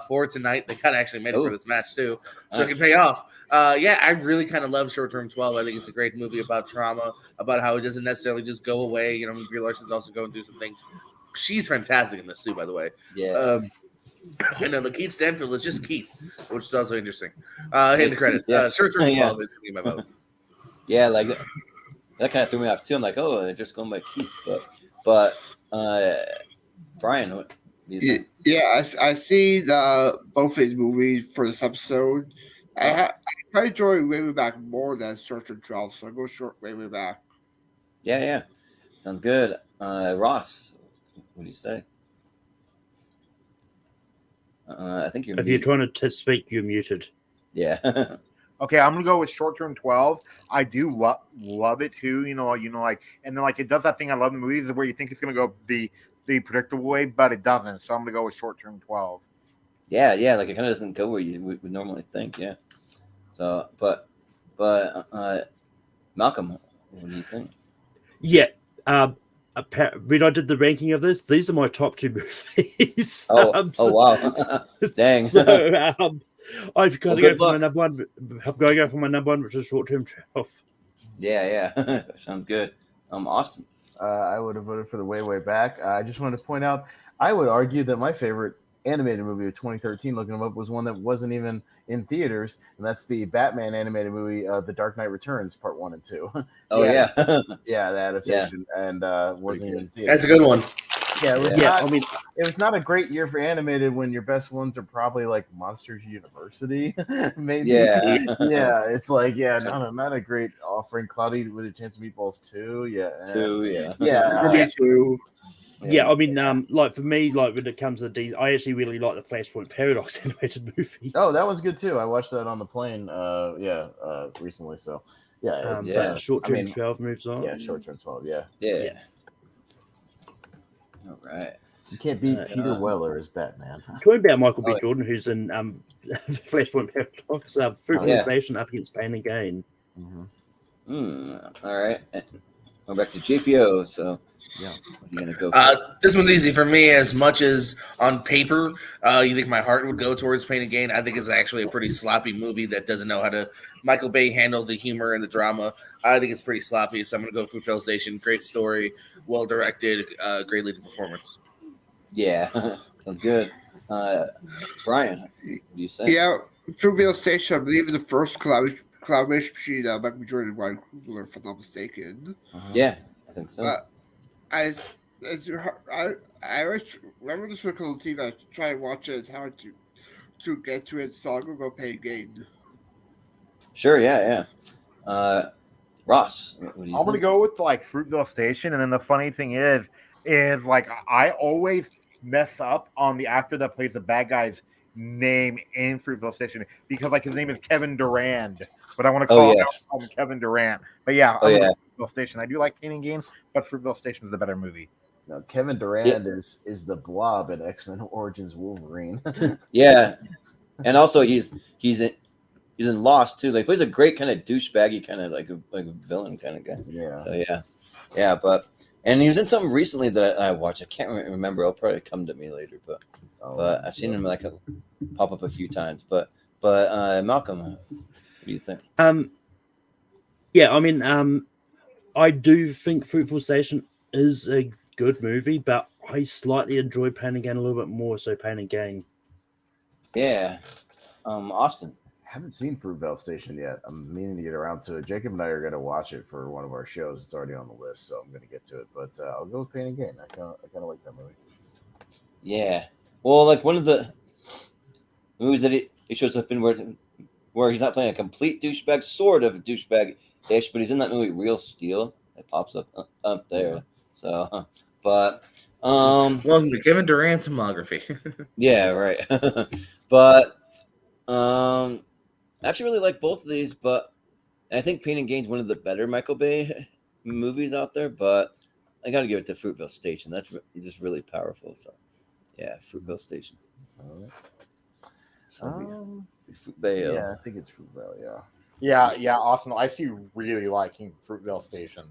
J: for tonight. They kind of actually made it for this match too, so it can pay off. Yeah, I really kind of love Short Term 12. I think it's a great movie about trauma, about how it doesn't necessarily just go away. You know, Brie Larson's also going through some things. She's fantastic in this too, by the way.
B: Yeah.
J: And then Lakeith Stanfield is just Keith, which is also interesting. In the credits. Short Term 12 is going to be my vote.
B: Yeah, like that kind of threw me off too. I'm like, oh, they're just going by Keith, but Brian, what do you think?
E: Yeah, I see both his movies for this episode. I probably enjoy Way Back more than Short Term 12, so I go Way Back.
B: Yeah. Sounds good. Ross, what do you say? I think you're.
D: If you're trying to speak, you're muted.
B: Yeah.
A: Okay, I'm gonna go with Short Term 12. I do love it too. Like, and then like it does that thing I love in the movies where you think it's gonna go the predictable way, but it doesn't. So I'm gonna go with Short Term 12.
B: Yeah. Like it kind of doesn't go where you would normally think. Yeah. So, but Malcolm, what do you think?
D: Yeah. When I did the ranking of this, these are my top 2 movies.
B: Oh wow! Dang.
D: So I've got to go for my number one. I've got to go for my number 1, which is Short Term 12.
B: Yeah. Sounds good. Austin.
C: I would have voted for the Way Back. I just wanted to point out, I would argue that my favorite animated movie of 2013, looking them up, was one that wasn't even in theaters, and that's the Batman animated movie, The Dark Knight Returns, Part 1 and 2.
B: Oh yeah,
C: the adaptation, and wasn't even in theaters.
J: That's a good one.
C: Yeah, it was not a great year for animated when your best ones are probably like Monsters University, maybe.
B: Yeah,
C: it's like not a great offering. Cloudy with a Chance of Meatballs 2,
D: Yeah, I mean, like for me, like when it comes to these, I actually really like the Flashpoint Paradox animated movie.
C: Oh, that was good too. I watched that on the plane. Recently. So
D: Short Term 12 moves on.
C: Yeah, Short Term 12.
B: Yeah. All right.
C: You can't beat Peter Weller as Batman.
D: Talking about Michael B. Jordan, who's in Flashpoint Paradox, Fruitfulization up against Pain and Gain.
B: All right. Going back to JPO. So
C: Yeah.
B: what are you gonna go for?
J: This one's easy for me. As much as on paper, you think my heart would go towards Pain and Gain, I think it's actually a pretty sloppy movie that doesn't know how to. Michael Bay handled the humor and the drama. I think it's pretty sloppy. So I'm going to go Fruitvale Station. Great story, well directed, great leading performance.
B: Yeah, sounds good. Brian, what do you say?
E: Yeah, Fruitvale Station, I believe, is the first collaboration between Michael Jordan and Ryan Coogler, if I'm not mistaken.
B: Yeah, I think so.
E: But I remember this was on TV. I try and watch it. It's hard to get to it, so I'm gonna go Pain and Gain.
B: Sure, yeah. Ross, what do you
A: I'm gonna go with like Fruitvale Station, and then the funny thing is like I always mess up on the actor that plays the bad guy's name in Fruitvale Station because like his name is Kevin Durand, but I want to call him Kevin Durant. But yeah, Fruitvale Station. I do like Pain and Gain, but Fruitvale Station is the better movie.
C: No, Kevin Durand is the Blob in X-Men Origins Wolverine.
B: Yeah, and also he's in Lost too. Like plays a great kind of douchebaggy kind of like a villain kind of guy.
C: Yeah.
B: So yeah, but and he was in something recently that I watched. I can't remember. It'll probably come to me later, but I've seen him like pop up a few times. But Malcolm, what do you think?
D: Yeah, I mean, I do think Fruitful Station is a good movie, but I slightly enjoy Pain and Gain a little bit more. So Pain and Gain.
B: Yeah, Austin.
C: Haven't seen Fruitvale Station yet. I'm meaning to get around to it. Jacob and I are going to watch it for one of our shows. It's already on the list, so I'm going to get to it. But I'll go with Pain and Gain. I kind of like that movie.
B: Yeah. Well, like one of the movies that he shows up in where he's not playing a complete douchebag, sort of douchebag-ish, but he's in that movie Real Steel. It pops up there. Yeah. So, but
J: welcome to Kevin Durant's filmography.
B: Yeah, right. But I actually really like both of these, but I think Pain and Gain is one of the better Michael Bay movies out there. But I got to give it to Fruitvale Station. That's just really powerful. So, yeah, Fruitvale Station.
C: All right.
B: Fruitvale.
C: Yeah, I think it's Fruitvale.
A: Yeah, Austin. I see you really liking Fruitvale Station.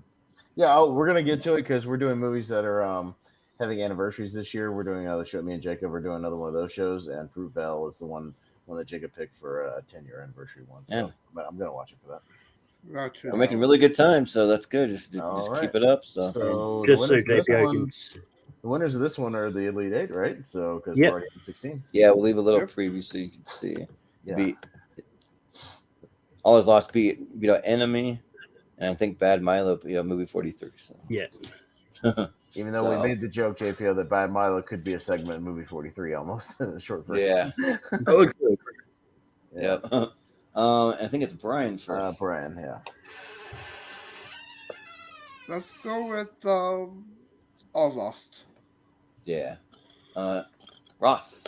C: Yeah, we're gonna get to it because we're doing movies that are having anniversaries this year. We're doing another show. Me and Jacob are doing another one of those shows, and Fruitvale is the one that Jacob picked for a 10-year anniversary one. So, but I'm gonna watch it for that.
B: We're making really good time, so that's good. Just keep it up. So
C: the winners of this one are the Elite Eight, right? So because we're already in 16.
B: Yeah, we'll leave a little preview so you can see. Yeah. All Is Lost beat out Enemy, and I think Bad Milo movie 43. So
D: yeah.
C: Even though we made the joke, JPO, that Bad Milo could be a segment in movie 43 almost, a short version.
B: Yeah. Yeah. I think it's Brian first.
C: Brian, yeah.
E: Let's go with All Lost.
B: Yeah. Ross.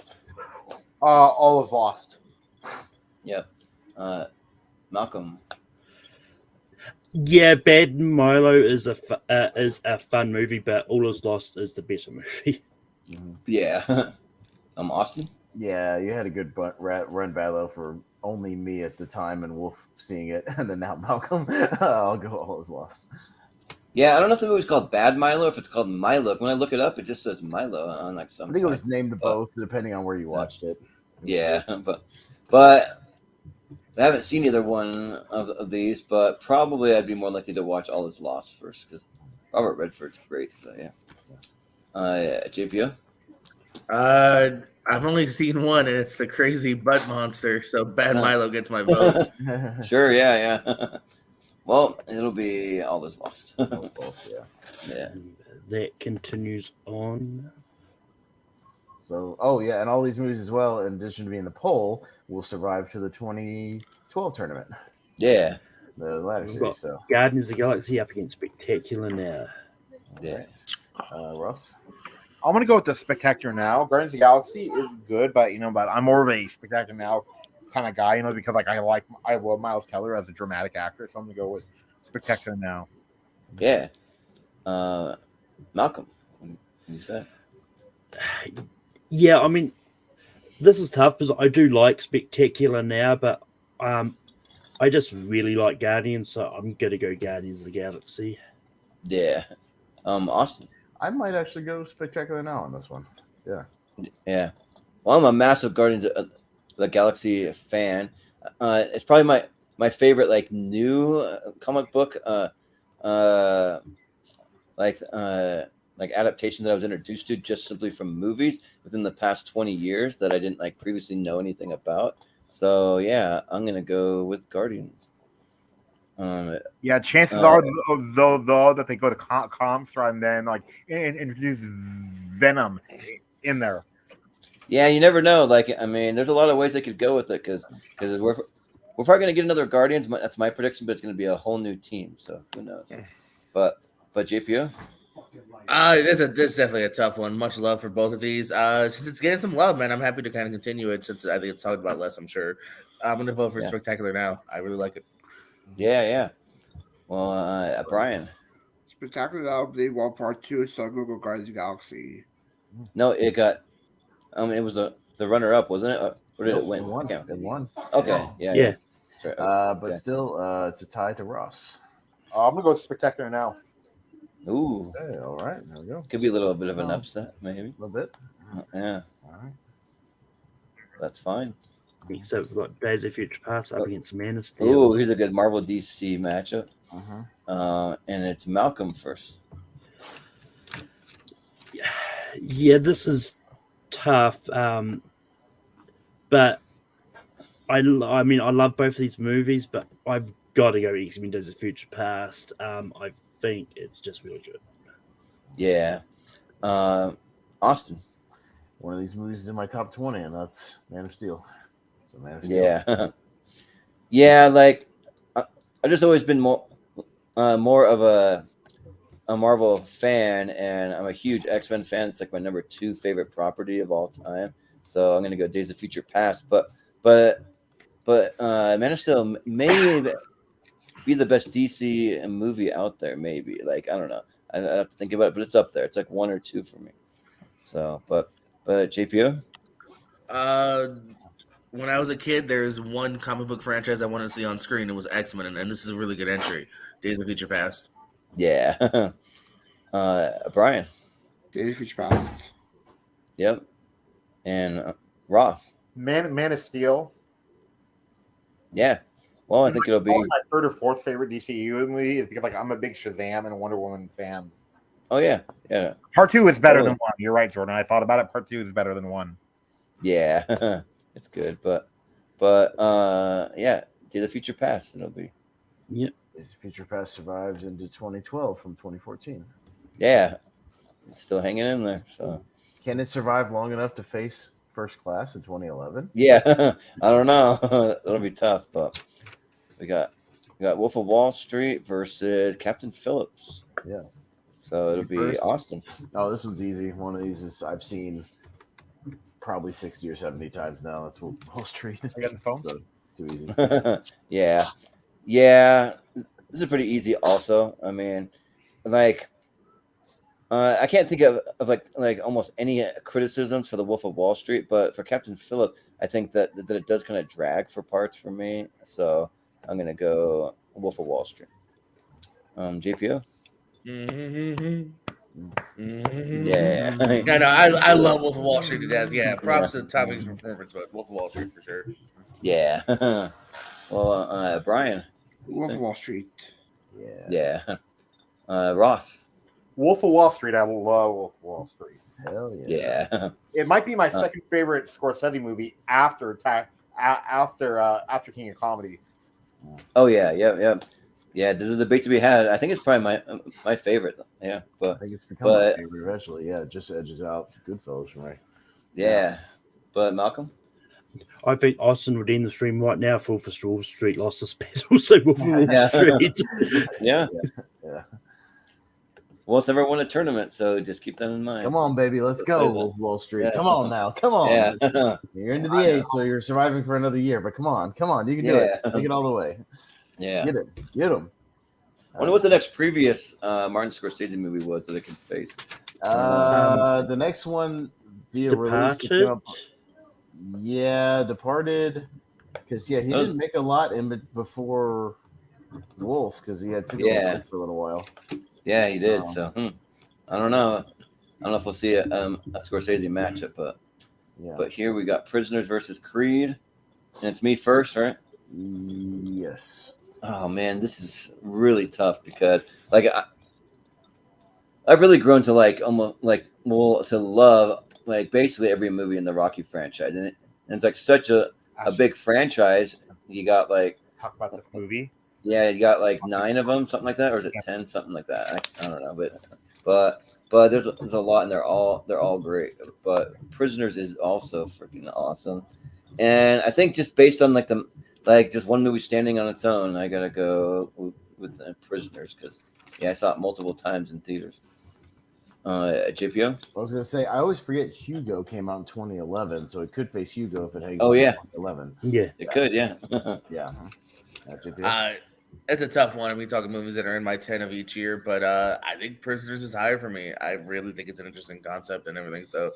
A: All Is Lost.
B: Yep. Malcolm.
D: Yeah, Bad Milo is a fun movie, but All Is Lost is the better movie.
B: Yeah. Austin.
C: Yeah, you had a good run battle for only me at the time, and Wolf seeing it, and then now Malcolm. I'll go All Is Lost.
B: Yeah, I don't know if the movie's called Bad Milo or if it's called Milo. When I look it up, it just says Milo on like some.
C: I think it was named both, depending on where you watched it.
B: Yeah, but I haven't seen either one of these, but probably I'd be more likely to watch All Is Lost first because Robert Redford's great. So yeah. JPO.
J: I've only seen one, and it's the crazy butt monster. So Bad Milo gets my vote.
B: Sure, yeah. Well, it'll be All Is Lost.
C: All Is Lost,
B: yeah.
D: That continues on.
C: So, and all these movies as well, in addition to being the poll, will survive to the 2012 tournament.
B: Yeah.
C: The ladder series. So,
D: Guardians of the Galaxy up against Spectacular Now.
B: Yeah.
C: Ross?
A: I'm gonna go with the Spectacular Now. Guardians of the Galaxy is good, but I'm more of a Spectacular Now kind of guy, because like I love Miles Teller as a dramatic actor, so I'm gonna go with Spectacular Now.
B: Yeah. Malcolm, what do you say?
D: Yeah, I mean, this is tough because I do like Spectacular Now, but I just really like Guardians, so I'm gonna go Guardians of the Galaxy.
B: Yeah. Austin.
C: I might actually go Spectacular Now on this one. Yeah.
B: Yeah. Well, I'm a massive Guardians of the Galaxy fan. It's probably my favorite like new comic book like adaptation that I was introduced to just simply from movies within the past 20 years that I didn't like previously know anything about. So yeah, I'm gonna go with Guardians.
A: Yeah, chances are though that they go to comps rather than like introduce Venom in there.
B: Yeah, you never know. Like, I mean, there's a lot of ways they could go with it because we're probably gonna get another Guardians. That's my prediction, but it's gonna be a whole new team. So who knows? But JPO.
J: This is definitely a tough one. Much love for both of these. Since it's getting some love, man, I'm happy to kind of continue it since I think it's talked about less. I'm sure. I'm gonna vote for Spectacular Now. I really like it.
B: Yeah. Well, Brian.
E: Spectacular Now, Blade One Part 2, so I'm gonna go Guardians of the Galaxy.
B: No, it got. It was the runner-up, wasn't it? Or did it win?
C: It won.
B: Okay. Yeah.
C: Sorry. But still, it's a tie to Ross.
A: I'm gonna go Spectacular Now.
B: Ooh.
C: Okay, all right. There we go.
B: Could be a little bit of an upset, maybe.
C: A little bit.
B: Yeah.
C: All right.
B: That's fine.
D: So we've got Days of Future Past up against Man of Steel.
B: Ooh, here's a good Marvel DC matchup. And it's Malcolm first.
D: Yeah, this is tough. But I mean, I love both of these movies, but I've got to go X-Men Days of Future Past. I think it's just really good.
B: Yeah. Austin.
C: One of these movies is in my top 20, and that's Man of Steel. So Man of Steel.
B: Yeah. Yeah, like I've just always been more of a Marvel fan, and I'm a huge X-Men fan. It's like my number 2 favorite property of all time. So I'm gonna go Days of Future Past. But Man of Steel may be the best DC movie out there. Maybe, like, I don't know. I have to think about it, but it's up there. It's like 1 or 2 for me. So, but JPO.
J: When I was a kid, there's one comic book franchise I wanted to see on screen. It was X-Men, and this is a really good entry. Days of Future Past.
B: Yeah. Brian.
E: Days of Future Past.
B: Yep. And Ross.
A: Man of Steel.
B: Yeah. Well, I think it'll be
A: my third or fourth favorite DCU movie is because like I'm a big Shazam and Wonder Woman fan.
B: Oh yeah.
A: Part 2 is better than 1. You're right, Jordan. I thought about it. Part 2 is better than 1.
B: Yeah. It's good, but yeah, Days of Future Past it'll be.
D: Yep.
C: Days of Future Past survived into 2012 from 2014.
B: Yeah. It's still hanging in there. So
C: can it survive long enough to face First Class in 2011?
B: Yeah. I don't know. That'll be tough, but we got Wolf of Wall Street versus Captain Phillips.
C: Yeah.
B: So it'll be Austin.
C: Oh, this one's easy. One of these is I've seen probably 60 or 70 times now. That's Wall Street.
A: I got the phone.
C: So, too easy.
B: Yeah. This is pretty easy. Also, I mean, like, I can't think of like almost any criticisms for the Wolf of Wall Street, but for Captain Phillips, I think that it does kind of drag for parts for me. So I'm gonna go Wolf of Wall Street. JPO. Yeah.
J: I know. I love Wolf of Wall Street to death. Yeah, props to Tom Hanks' performance, but Wolf of Wall Street for sure.
B: Yeah. Well, Brian.
E: Wolf of Wall Street.
B: Yeah. Ross.
A: Wolf of Wall Street. I love Wolf of Wall Street.
C: Hell yeah.
B: Yeah.
A: It might be my second favorite Scorsese movie after King of Comedy.
B: Oh yeah. Yeah, there's a debate to be had. I think it's probably my favorite. Yeah, but
C: I think it's become my favorite eventually. Yeah, it just edges out Goodfellas for me.
B: Yeah. But Malcolm?
D: I think Austin would end the stream right now. Wolf of Wall Street lost his battle, so Wolf of Wall Street.
B: Yeah. Well, it's never won a tournament, so just keep that in mind.
C: Come on, baby, let's go, Wolf of Wall Street. Yeah. Come on now, come on.
B: Yeah.
C: You're into the 8th, so you're surviving for another year. But come on, you can do it. Take it all the way.
B: Yeah.
C: Get him.
B: I wonder what the next previous Martin Scorsese movie was that it can face.
C: The next one via release. Yeah, Departed. Because he didn't make a lot before Wolf because he had to go for a little while.
B: Yeah, he did. So I don't know. I don't know if we'll see a Scorsese matchup, but here we got Prisoners versus Creed, and it's me first, right?
C: Yes.
B: Oh man, this is really tough because like I've really grown to like almost like to love like basically every movie in the Rocky franchise, and it's like such a big franchise. You got like
A: talk about this movie.
B: Yeah, you got like 9 of them, something like that, or is it 10, something like that? I don't know, but there's a lot, and they're all great. But Prisoners is also freaking awesome, and I think just based on just one movie standing on its own, I gotta go with Prisoners because I saw it multiple times in theaters. JPO?
C: I was gonna say I always forget Hugo came out in 2011, so it could face Hugo if it hangs.
B: Oh yeah,
C: 2011.
D: Yeah,
B: it could. Yeah,
C: yeah.
J: It's a tough one. We talking movies that are in my 10 of each year, but I think Prisoners is higher for me. I really think it's an interesting concept and everything, so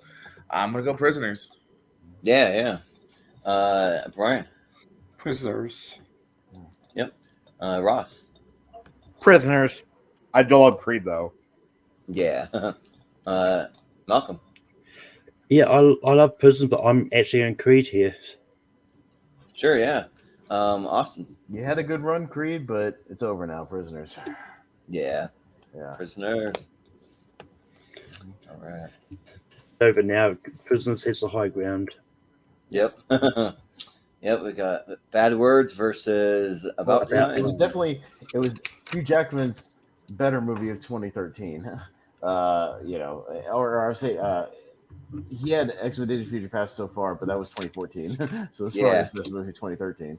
J: I'm gonna go Prisoners.
B: Yeah. Brian.
E: Prisoners.
B: Yep. Ross.
A: Prisoners. I do love Creed though.
B: Yeah. Malcolm.
D: Yeah, I love Prisoners, but I'm actually on Creed here.
B: Sure, yeah. Austin.
C: You had a good run, Creed, but it's over now. Prisoners.
B: Yeah. Prisoners. All right.
D: Over now. Prisoners has the high ground.
B: Yep. Yep. We got Bad Words versus About Time.
C: It was Hugh Jackman's better movie of 2013. Or I would say he had Expedition Future Past so far, but that was 2014. So this is probably his best movie of 2013.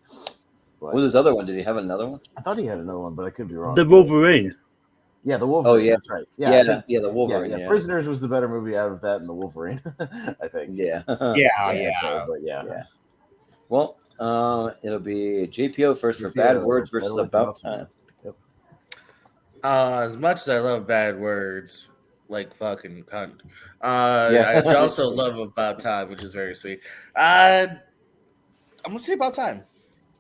C: But,
B: what was his other one? Did he have another one?
C: I thought he had another one, but I could be wrong.
D: The Wolverine.
C: Yeah, the Wolverine.
B: Oh yeah,
C: that's right.
B: The Wolverine.
C: Yeah. Prisoners was the better movie out of that and the Wolverine. I think.
B: Yeah.
C: Yeah.
B: Well, it'll be JPO first for Bad Words versus About Time.
C: Yep.
J: As much as I love Bad Words, like fucking cunt, I also love About Time, which is very sweet. I'm gonna say About Time.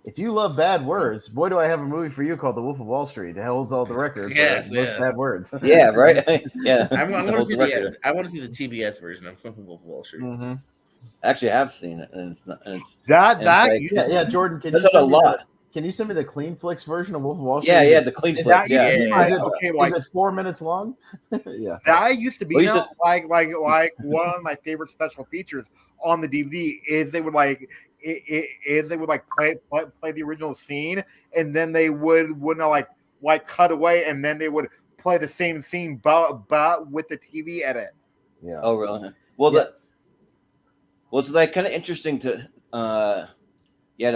C: If you love Bad Words, boy, do I have a movie for you called The Wolf of Wall Street. It holds all the records.
J: Yes,
C: most bad words.
B: Yeah, right. Yeah,
J: I want to see the TBS version of Wolf of Wall Street.
C: Mm-hmm.
B: Actually, I have seen it, and it's not. And it's
C: Jordan, can you send me the Clean Flicks version of Wolf of Wall Street?
B: Yeah, the Clean Flicks.
C: Is it 4 minutes long? Yeah,
A: that used to be like one of my favorite special features on the DVD is they would play the original scene, and then they wouldn't cut away, and then they would play the same scene but with the TV edit.
C: Yeah.
B: Oh really? Well, it's like kind of interesting to to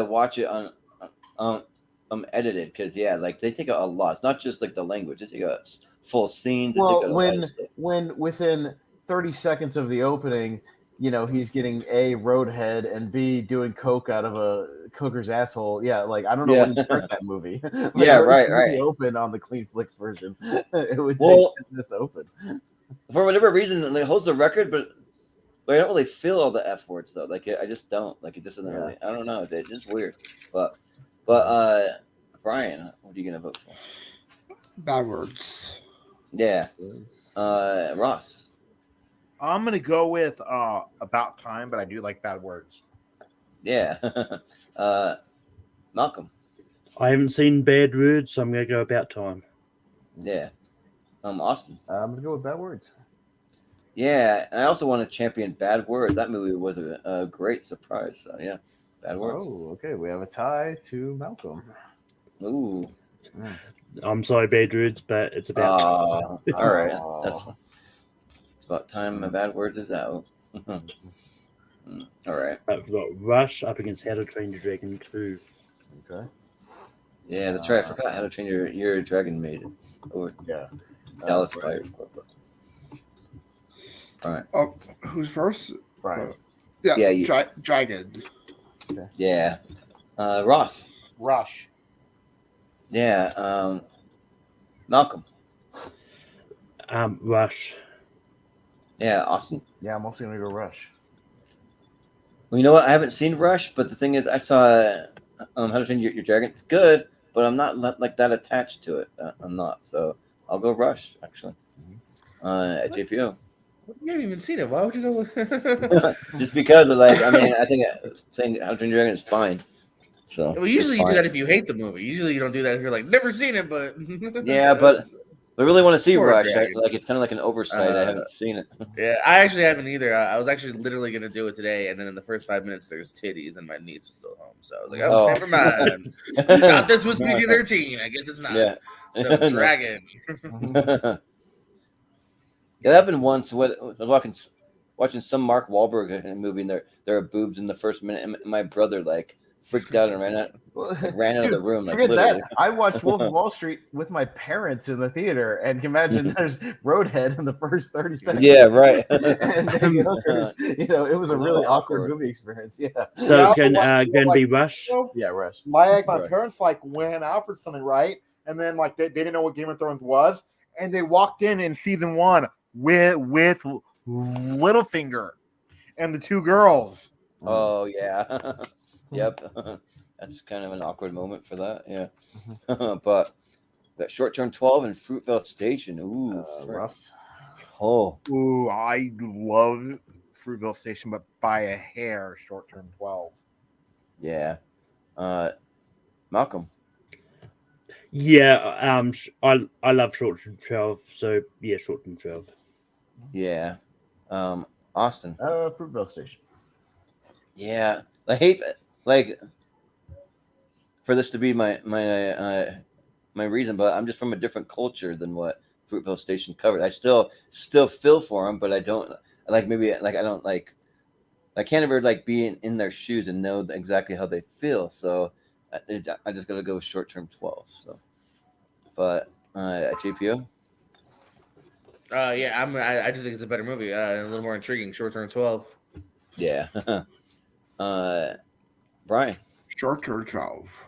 B: watch it on edited because like they take a lot. It's not just like the language; they take full scenes.
C: Well, when within 30 seconds of the opening, he's getting A, roadhead, and B, doing coke out of a cooker's asshole. Yeah, like I don't know when you start that movie.
B: Right.
C: Open on the Clean Flicks version. It would take 10 minutes to open.
B: For whatever reason, it holds the record, but I don't really feel all the F words though. Like I just don't. Like it just doesn't really. I don't know. It's just weird. But Brian, what are you gonna vote for?
E: Bad Words.
B: Yeah. Ross.
A: I'm gonna go with About Time, but I do like Bad Words.
B: Yeah. Malcolm.
D: I haven't seen Bad Words, so I'm gonna go About Time.
B: Yeah. Austin.
C: I'm gonna go with Bad Words.
B: Yeah, and I also want to champion Bad Words. That movie was a great surprise. So yeah, Bad Words.
C: Oh, okay. We have a tie to Malcolm.
B: Ooh.
D: I'm sorry, Bad Words, but it's About Time.
B: All right. It's about time Bad Words is out. All right.
D: We've got Rush up against How to Train Your Dragon 2.
C: Okay.
B: Yeah, that's right. I forgot How to Train Your Dragon made it. Or Dallas Buyers Club. All right.
E: Oh, who's first?
C: Brian.
E: Dragon.
C: Okay.
B: Yeah. Ross.
A: Rush.
B: Yeah. Malcolm.
D: Rush.
B: Yeah. Austin.
C: Yeah, I'm also gonna go Rush.
B: Well, you know what? I haven't seen Rush, but the thing is, I saw How to Train Your Dragon. It's good, but I'm not like that attached to it. I'm not. So I'll go Rush actually. At JPO.
J: You haven't even seen it. Why would you go?
B: Just because of like, I mean, I think How to Train Your Dragon is fine. So
J: Well, usually you do that if you hate the movie. Usually you don't do that if you're like never seen it, but
B: yeah, but I really want to see
J: Poor
B: Rush.
J: Dragon.
B: Like it's kind of like an oversight. I haven't seen it.
J: Yeah, I actually haven't either. I was actually literally gonna do it today, and then in the first 5 minutes there's titties, and my niece was still home, so I was like, oh. Never mind. You thought this was PG-13. I guess it's not.
B: Yeah.
J: So Dragon.
B: Yeah, that happened once. What I was watching some Mark Wahlberg movie, and there are boobs in the first minute, and my brother like freaked out and ran out of the room. Like,
C: forget
B: literally.
C: that. I watched Wolf of Wall Street with my parents in the theater, and can imagine there's Roadhead in the first 30 seconds.
B: Yeah, right.
C: and it was a really awkward movie experience. Yeah.
D: So it's going to be Rush.
C: Yeah, Rush.
A: My parents like went out for something, right? And then like they didn't know what Game of Thrones was, and they walked in season 1 with Littlefinger and the 2 girls.
B: Oh yeah. Yep. That's kind of an awkward moment for that. Yeah. But that Short-Term 12 and Fruitvale Station. Ooh,
C: Rust.
B: Oh.
A: Ooh, I love Fruitvale Station, but by a hair, Short-Term 12.
B: Yeah. Malcolm.
D: Yeah, I love Short-Term 12, so yeah, Short-Term 12.
B: Yeah. Austin.
C: Fruitvale Station.
B: Yeah. I hate like for this to be my reason, but I'm just from a different culture than what Fruitvale Station covered. I still feel for them, but I don't like I can't ever like be in their shoes and know exactly how they feel. So I just gotta go with Short-Term 12. So, but at JPO.
J: Yeah, I just think it's a better movie, and a little more intriguing. Short-Term 12.
B: Yeah. Brian.
E: Short-Term 12.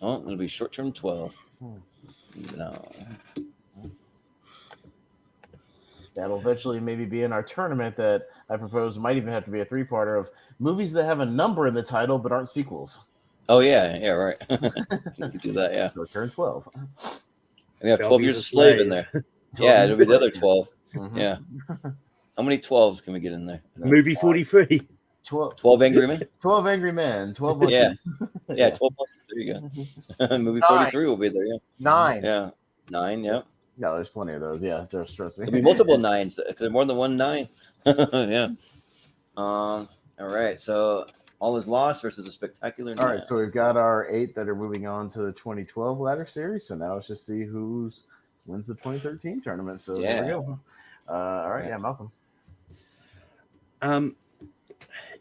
B: Oh, it'll be Short-Term 12. No.
C: That'll eventually maybe be in our tournament that I propose might even have to be a 3-parter of movies that have a number in the title but aren't sequels.
B: Oh yeah, right. You can do that, yeah.
C: Short-Term 12.
B: We have 12 Years a Slave in there. Yeah, it'll be the other 12. Mm-hmm. Yeah. How many 12s can we get in there?
D: Movie 43.
B: 12 Angry Men?
C: 12 Angry Men. 12 monkeys.
B: Yeah, 12 monkeys. There you go. Movie 43 will be there, yeah.
A: 9.
B: Yeah. 9, yeah.
C: No, there's plenty of those. Yeah, just trust me.
B: There'll be multiple 9s because there's more than one 9. Yeah. All right. So All Is Lost versus A Spectacular Night.
C: All right. So we've got our 8 that are moving on to the 2012 ladder series. So now let's just see who wins the 2013 tournament. So there we go. All right. Yeah, Malcolm.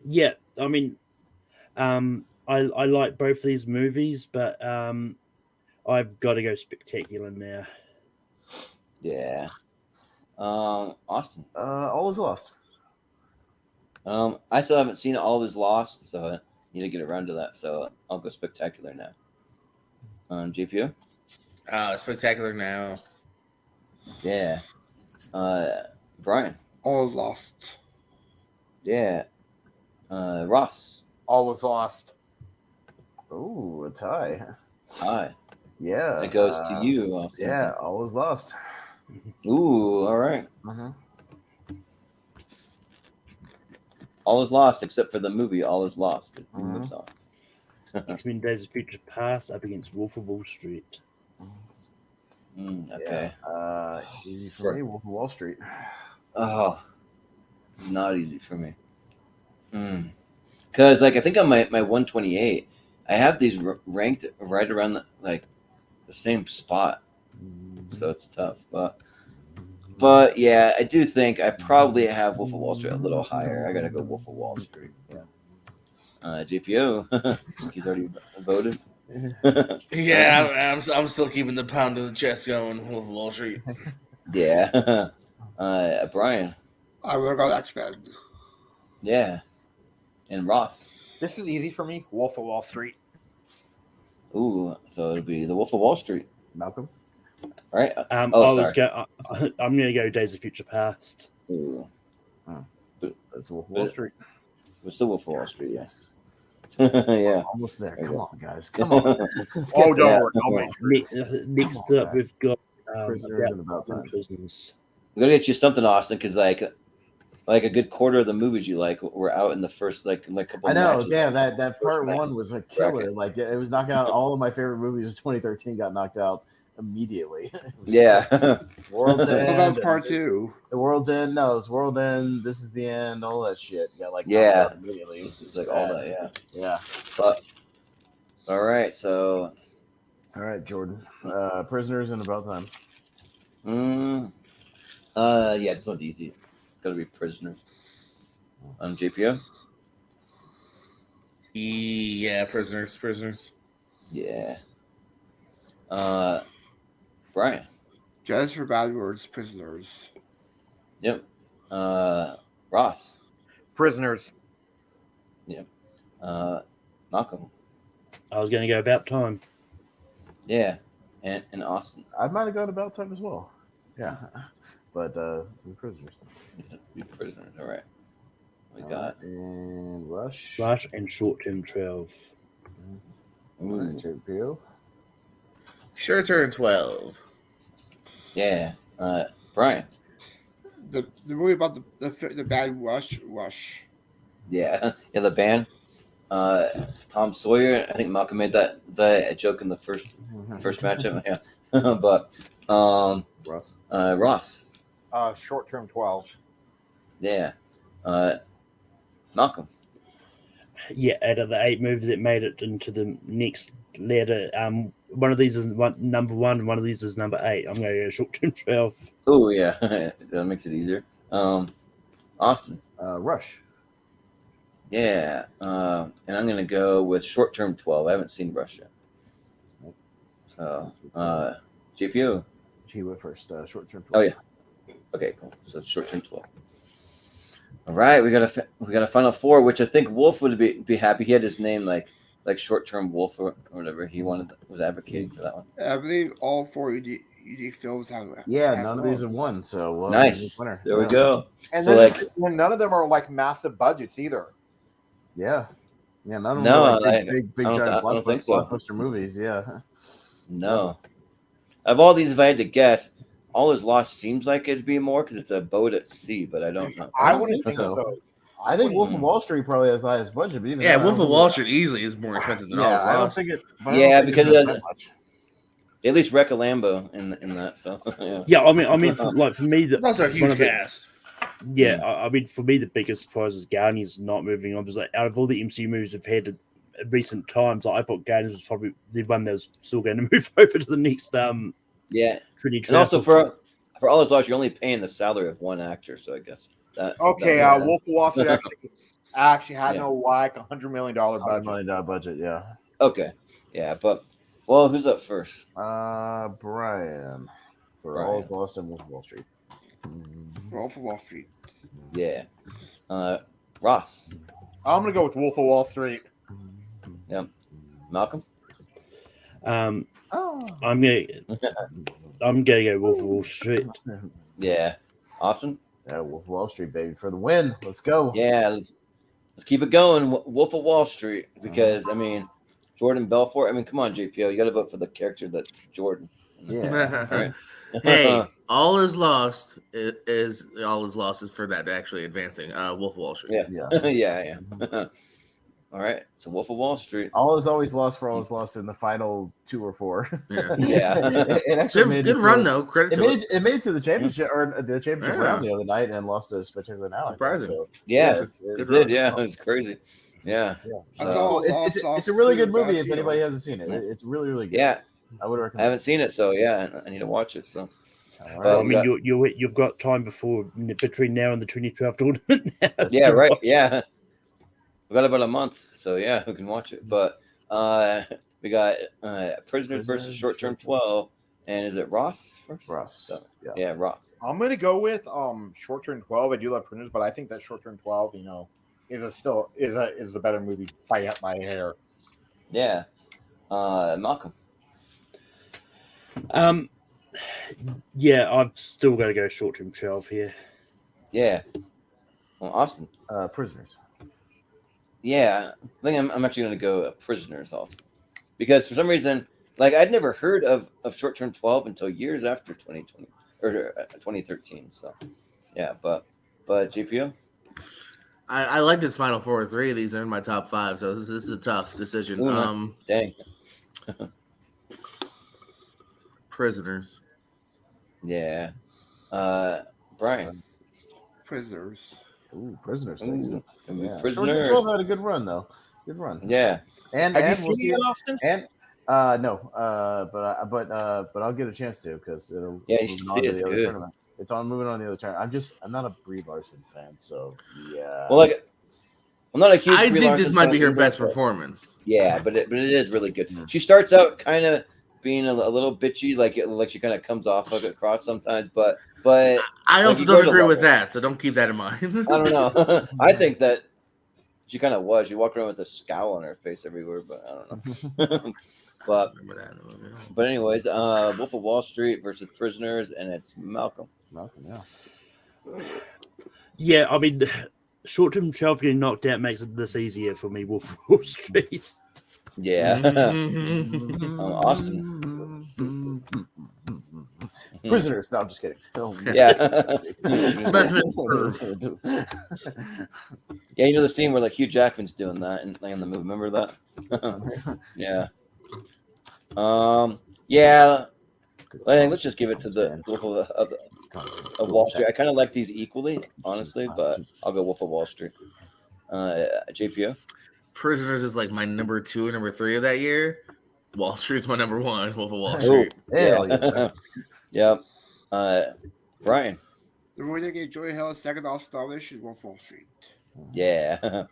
D: Yeah, I mean, I like both these movies, but I've got to go Spectacular now.
B: Yeah. Austin.
C: All Is Lost.
B: I still haven't seen All Is Lost, so I need to get around to that. So I'll go Spectacular now. JPO.
J: Spectacular now.
B: Yeah. Brian.
E: All Is Lost.
B: Yeah. Ross.
A: All Was Lost.
C: Ooh, a tie.
B: Hi.
C: Yeah.
B: It goes to you. Austin.
C: Yeah, All Is Lost.
B: Ooh, all right. All Is Lost, except for the movie All Is Lost. It moves on.
D: X-Men Days of Future Past up against Wolf of Wall Street.
B: Okay.
C: Yeah. Easy for me. Wolf of Wall Street.
B: Oh, not easy for me. Because like I think on my 128, I have these ranked right around the same spot, so it's tough. But yeah, I do think I probably have Wolf of Wall Street a little higher. I gotta go Wolf of Wall Street. Yeah. JPO, he's already voted.
J: Yeah, I'm still keeping the pound of the chest going. Wolf of Wall Street.
B: Yeah. Brian.
E: I will go X-Men.
B: Yeah. And Ross.
A: This is easy for me. Wolf of Wall Street.
B: Ooh, so it'll be the Wolf of Wall Street.
C: Malcolm.
B: All right.
D: I'm going to go Days of Future Past.
B: Ooh.
C: That's Wolf of Wall Street.
B: It's the Wolf of Wall Street, yes. Yeah.
C: Almost there. Come on, guys. Come on.
A: Don't worry.
D: Next up, we've got
C: Prisoners and About Time.
D: Prisoners.
B: I'm gonna get you something, Austin, because like a good quarter of the movies you like were out in the first like couple.
C: I know,
B: matches.
C: damn that part
B: match.
C: one was a killer.
B: Bracket.
C: Like it was knocking out all of my favorite movies of 2013 got knocked out immediately.
B: Yeah.
C: World's
E: So that
C: End.
E: was part 2.
C: The World's End. No, it's World End. This is the end. All that shit got like knocked
B: Yeah.
C: out immediately. It was
B: like all that. Yeah.
C: Yeah.
B: But all right, so
C: All right, Jordan. Prisoners and About Time.
B: yeah, this one's easy. It's gotta be Prisoners. JPO.
J: Yeah, prisoners.
B: Yeah. Brian.
E: Judge for Bad Words, Prisoners.
B: Yep. Ross.
A: Prisoners.
B: Yep. Malcolm.
D: I was going to go About Time.
B: Yeah. And Austin.
C: I might have gone About Time as well. Yeah. But Prisoners.
B: Be Prisoners. All right. We got
C: and Rush.
D: Rush and Short Term 12.
C: All right, JPO.
J: Sure turn 12.
B: Yeah. Brian.
E: The movie about the bad Rush.
B: Yeah. Yeah, the band. Tom Sawyer. I think Malcolm made that joke in the first matchup. Yeah. But Ross.
A: Short term 12.
B: Yeah. Malcolm.
D: Yeah, out of the 8 movies that made it into the next ladder, one of these is number 1, and one of these is number 8. I'm going to go Short Term 12.
B: Oh yeah, that makes it easier. Austin.
C: Rush.
B: Yeah, and I'm gonna go with Short Term 12. I haven't seen Rush yet. So, JPO.
C: She went first. Short term 12.
B: Oh yeah. Okay, cool. So Short Term 12. All right, we got a final 4, which I think Wolf would be happy. He had his name like Short Term Wolf or whatever. He was advocating for that one.
E: I believe all 4 unique films have.
C: None of these have won. So
B: nice.
C: Winner.
B: There we go.
A: And
B: so
A: then none of them are like massive budgets either.
C: Yeah. Yeah, none of them
B: no,
C: are like big giant blockbuster movies. Yeah.
B: No. Of all these, if I had to guess, All Is Lost seems like it'd be more because it's a boat at sea, but I don't know.
A: I wouldn't think so.
C: I think Wolf of Wall Street probably has the highest budget. But even
J: Wolf of Wall Street easily is more expensive than All Is Lost.
C: I don't think it.
B: Yeah, because at least Wreck a Lambo in that. So
D: yeah, I mean, for me,
J: it's also a huge cast.
D: Yeah, I mean, for me, the biggest surprise is Guardians not moving on. Because out of all the MCU movies we've had in recent times, I thought Guardians was probably the one that was still going to move over to the next.
B: Yeah,
D: and
B: also for All Is Lost, you're only paying the salary of one actor, so I guess that.
A: Okay, Wolf of Wall Street actually had no like $100 million budget.
C: $100 million budget, yeah.
B: Okay, yeah, but well, who's up first?
C: Brian for All Is Lost and Wolf of Wall Street.
E: Wolf of Wall Street.
B: Yeah, Ross.
A: I'm gonna go with Wolf of Wall Street.
B: Yeah, Malcolm.
D: I'm gonna go Wolf of Wall Street.
B: Yeah, Austin.
C: Yeah, Wolf of Wall Street, baby, for the win. Let's go.
B: Yeah, let's keep it going. Wolf of Wall Street, because I mean, Jordan Belfort. I mean, come on, JPO, you got to vote for the character that Jordan.
C: Yeah.
B: Right.
J: Hey, All Is Lost is for that actually advancing. Wolf of Wall Street.
B: Yeah. Yeah. All right, so Wolf of Wall Street.
C: All is always lost for All Is Lost in the final 2 or 4.
B: Yeah.
C: It actually made
J: good run though. Credit
C: it made to the championship or the championship round the other night and lost to Spectacular Now.
J: Surprising.
C: So,
B: it did. Yeah, it was crazy. Yeah.
C: So, it's a really good movie if anybody hasn't seen it. It's really, really good.
B: Yeah.
C: I would recommend.
B: I haven't seen it, so yeah, I need to watch it. So,
D: I mean, you've got time between now and the 2012 tournament.
B: Yeah, right. Yeah, we got about a month, so yeah, we can watch it. But we got Prisoners versus Short Term 12, and is it Ross first?
C: Ross.
B: So, yeah, Ross.
A: I'm gonna go with Short Term 12. I do love Prisoners, but I think that Short Term 12, is a better movie by my hair.
B: Yeah, Malcolm.
D: Yeah, I've still got to go Short Term 12 here.
B: Yeah. Well, Austin.
C: Prisoners.
B: Yeah, I think I'm actually going to go Prisoners also, because for some reason like I'd never heard of Short Term 12 until years after 2020 or 2013. So yeah, but GPO.
J: I like this Final Four. 3 of these are in my top 5, so this is a tough decision.
B: Ooh, dang.
J: Prisoners.
B: Yeah. Brian.
E: Prisoners.
C: Ooh, Prisoners takes it. Yeah.
B: Prisoners.
C: Short 12 had a good run though. Good run.
B: Yeah.
C: And
A: Have you
C: we'll
A: seen
C: see
A: it, Austin?
C: And no, but I'll get a chance to because it'll
B: Yeah, you
C: move
B: should
C: on
B: see
C: to
B: it. It's
C: the other
B: good.
C: tournament. It's on moving on to the other tournament. I'm not a Brie Larson fan, so yeah.
B: Well, like I'm not a huge.
J: I
B: Brie
J: think
B: Larson
J: this might
B: fan
J: be her
B: either,
J: best
B: but-
J: performance.
B: Yeah, but it is really good. She starts out kind of being a little bitchy, like she kind of comes off of it cross sometimes, but
J: I also
B: you
J: don't
B: grow to
J: agree
B: love
J: with
B: her.
J: that, so don't keep that in mind.
B: I don't know. I think that she kind of was. She walked around with a scowl on her face everywhere, but I don't know. But anyways, Wolf of Wall Street versus Prisoners, and it's Malcolm.
C: Yeah.
D: Yeah, I mean, short-term 12 getting knocked out makes this easier for me. Wolf of Wall Street.
B: Yeah. Austin.
C: Prisoners. No, I'm just kidding.
B: Yeah. Yeah, you know the scene where like Hugh Jackman's doing that and like in the movie. Remember that? Yeah. Yeah. I think let's just give it to the Wolf of Wall Street. I kind of like these equally, honestly, but I'll go Wolf of Wall Street. JPO.
J: Prisoners is like my number 2 and number 3 of that year. Wall Street's my number 1. Wolf of Wall Street.
B: Yeah. Yep. Brian.
E: The winner gave Joy Hill a second Oscar nomination, Wolf of Wall Street.
B: Yeah.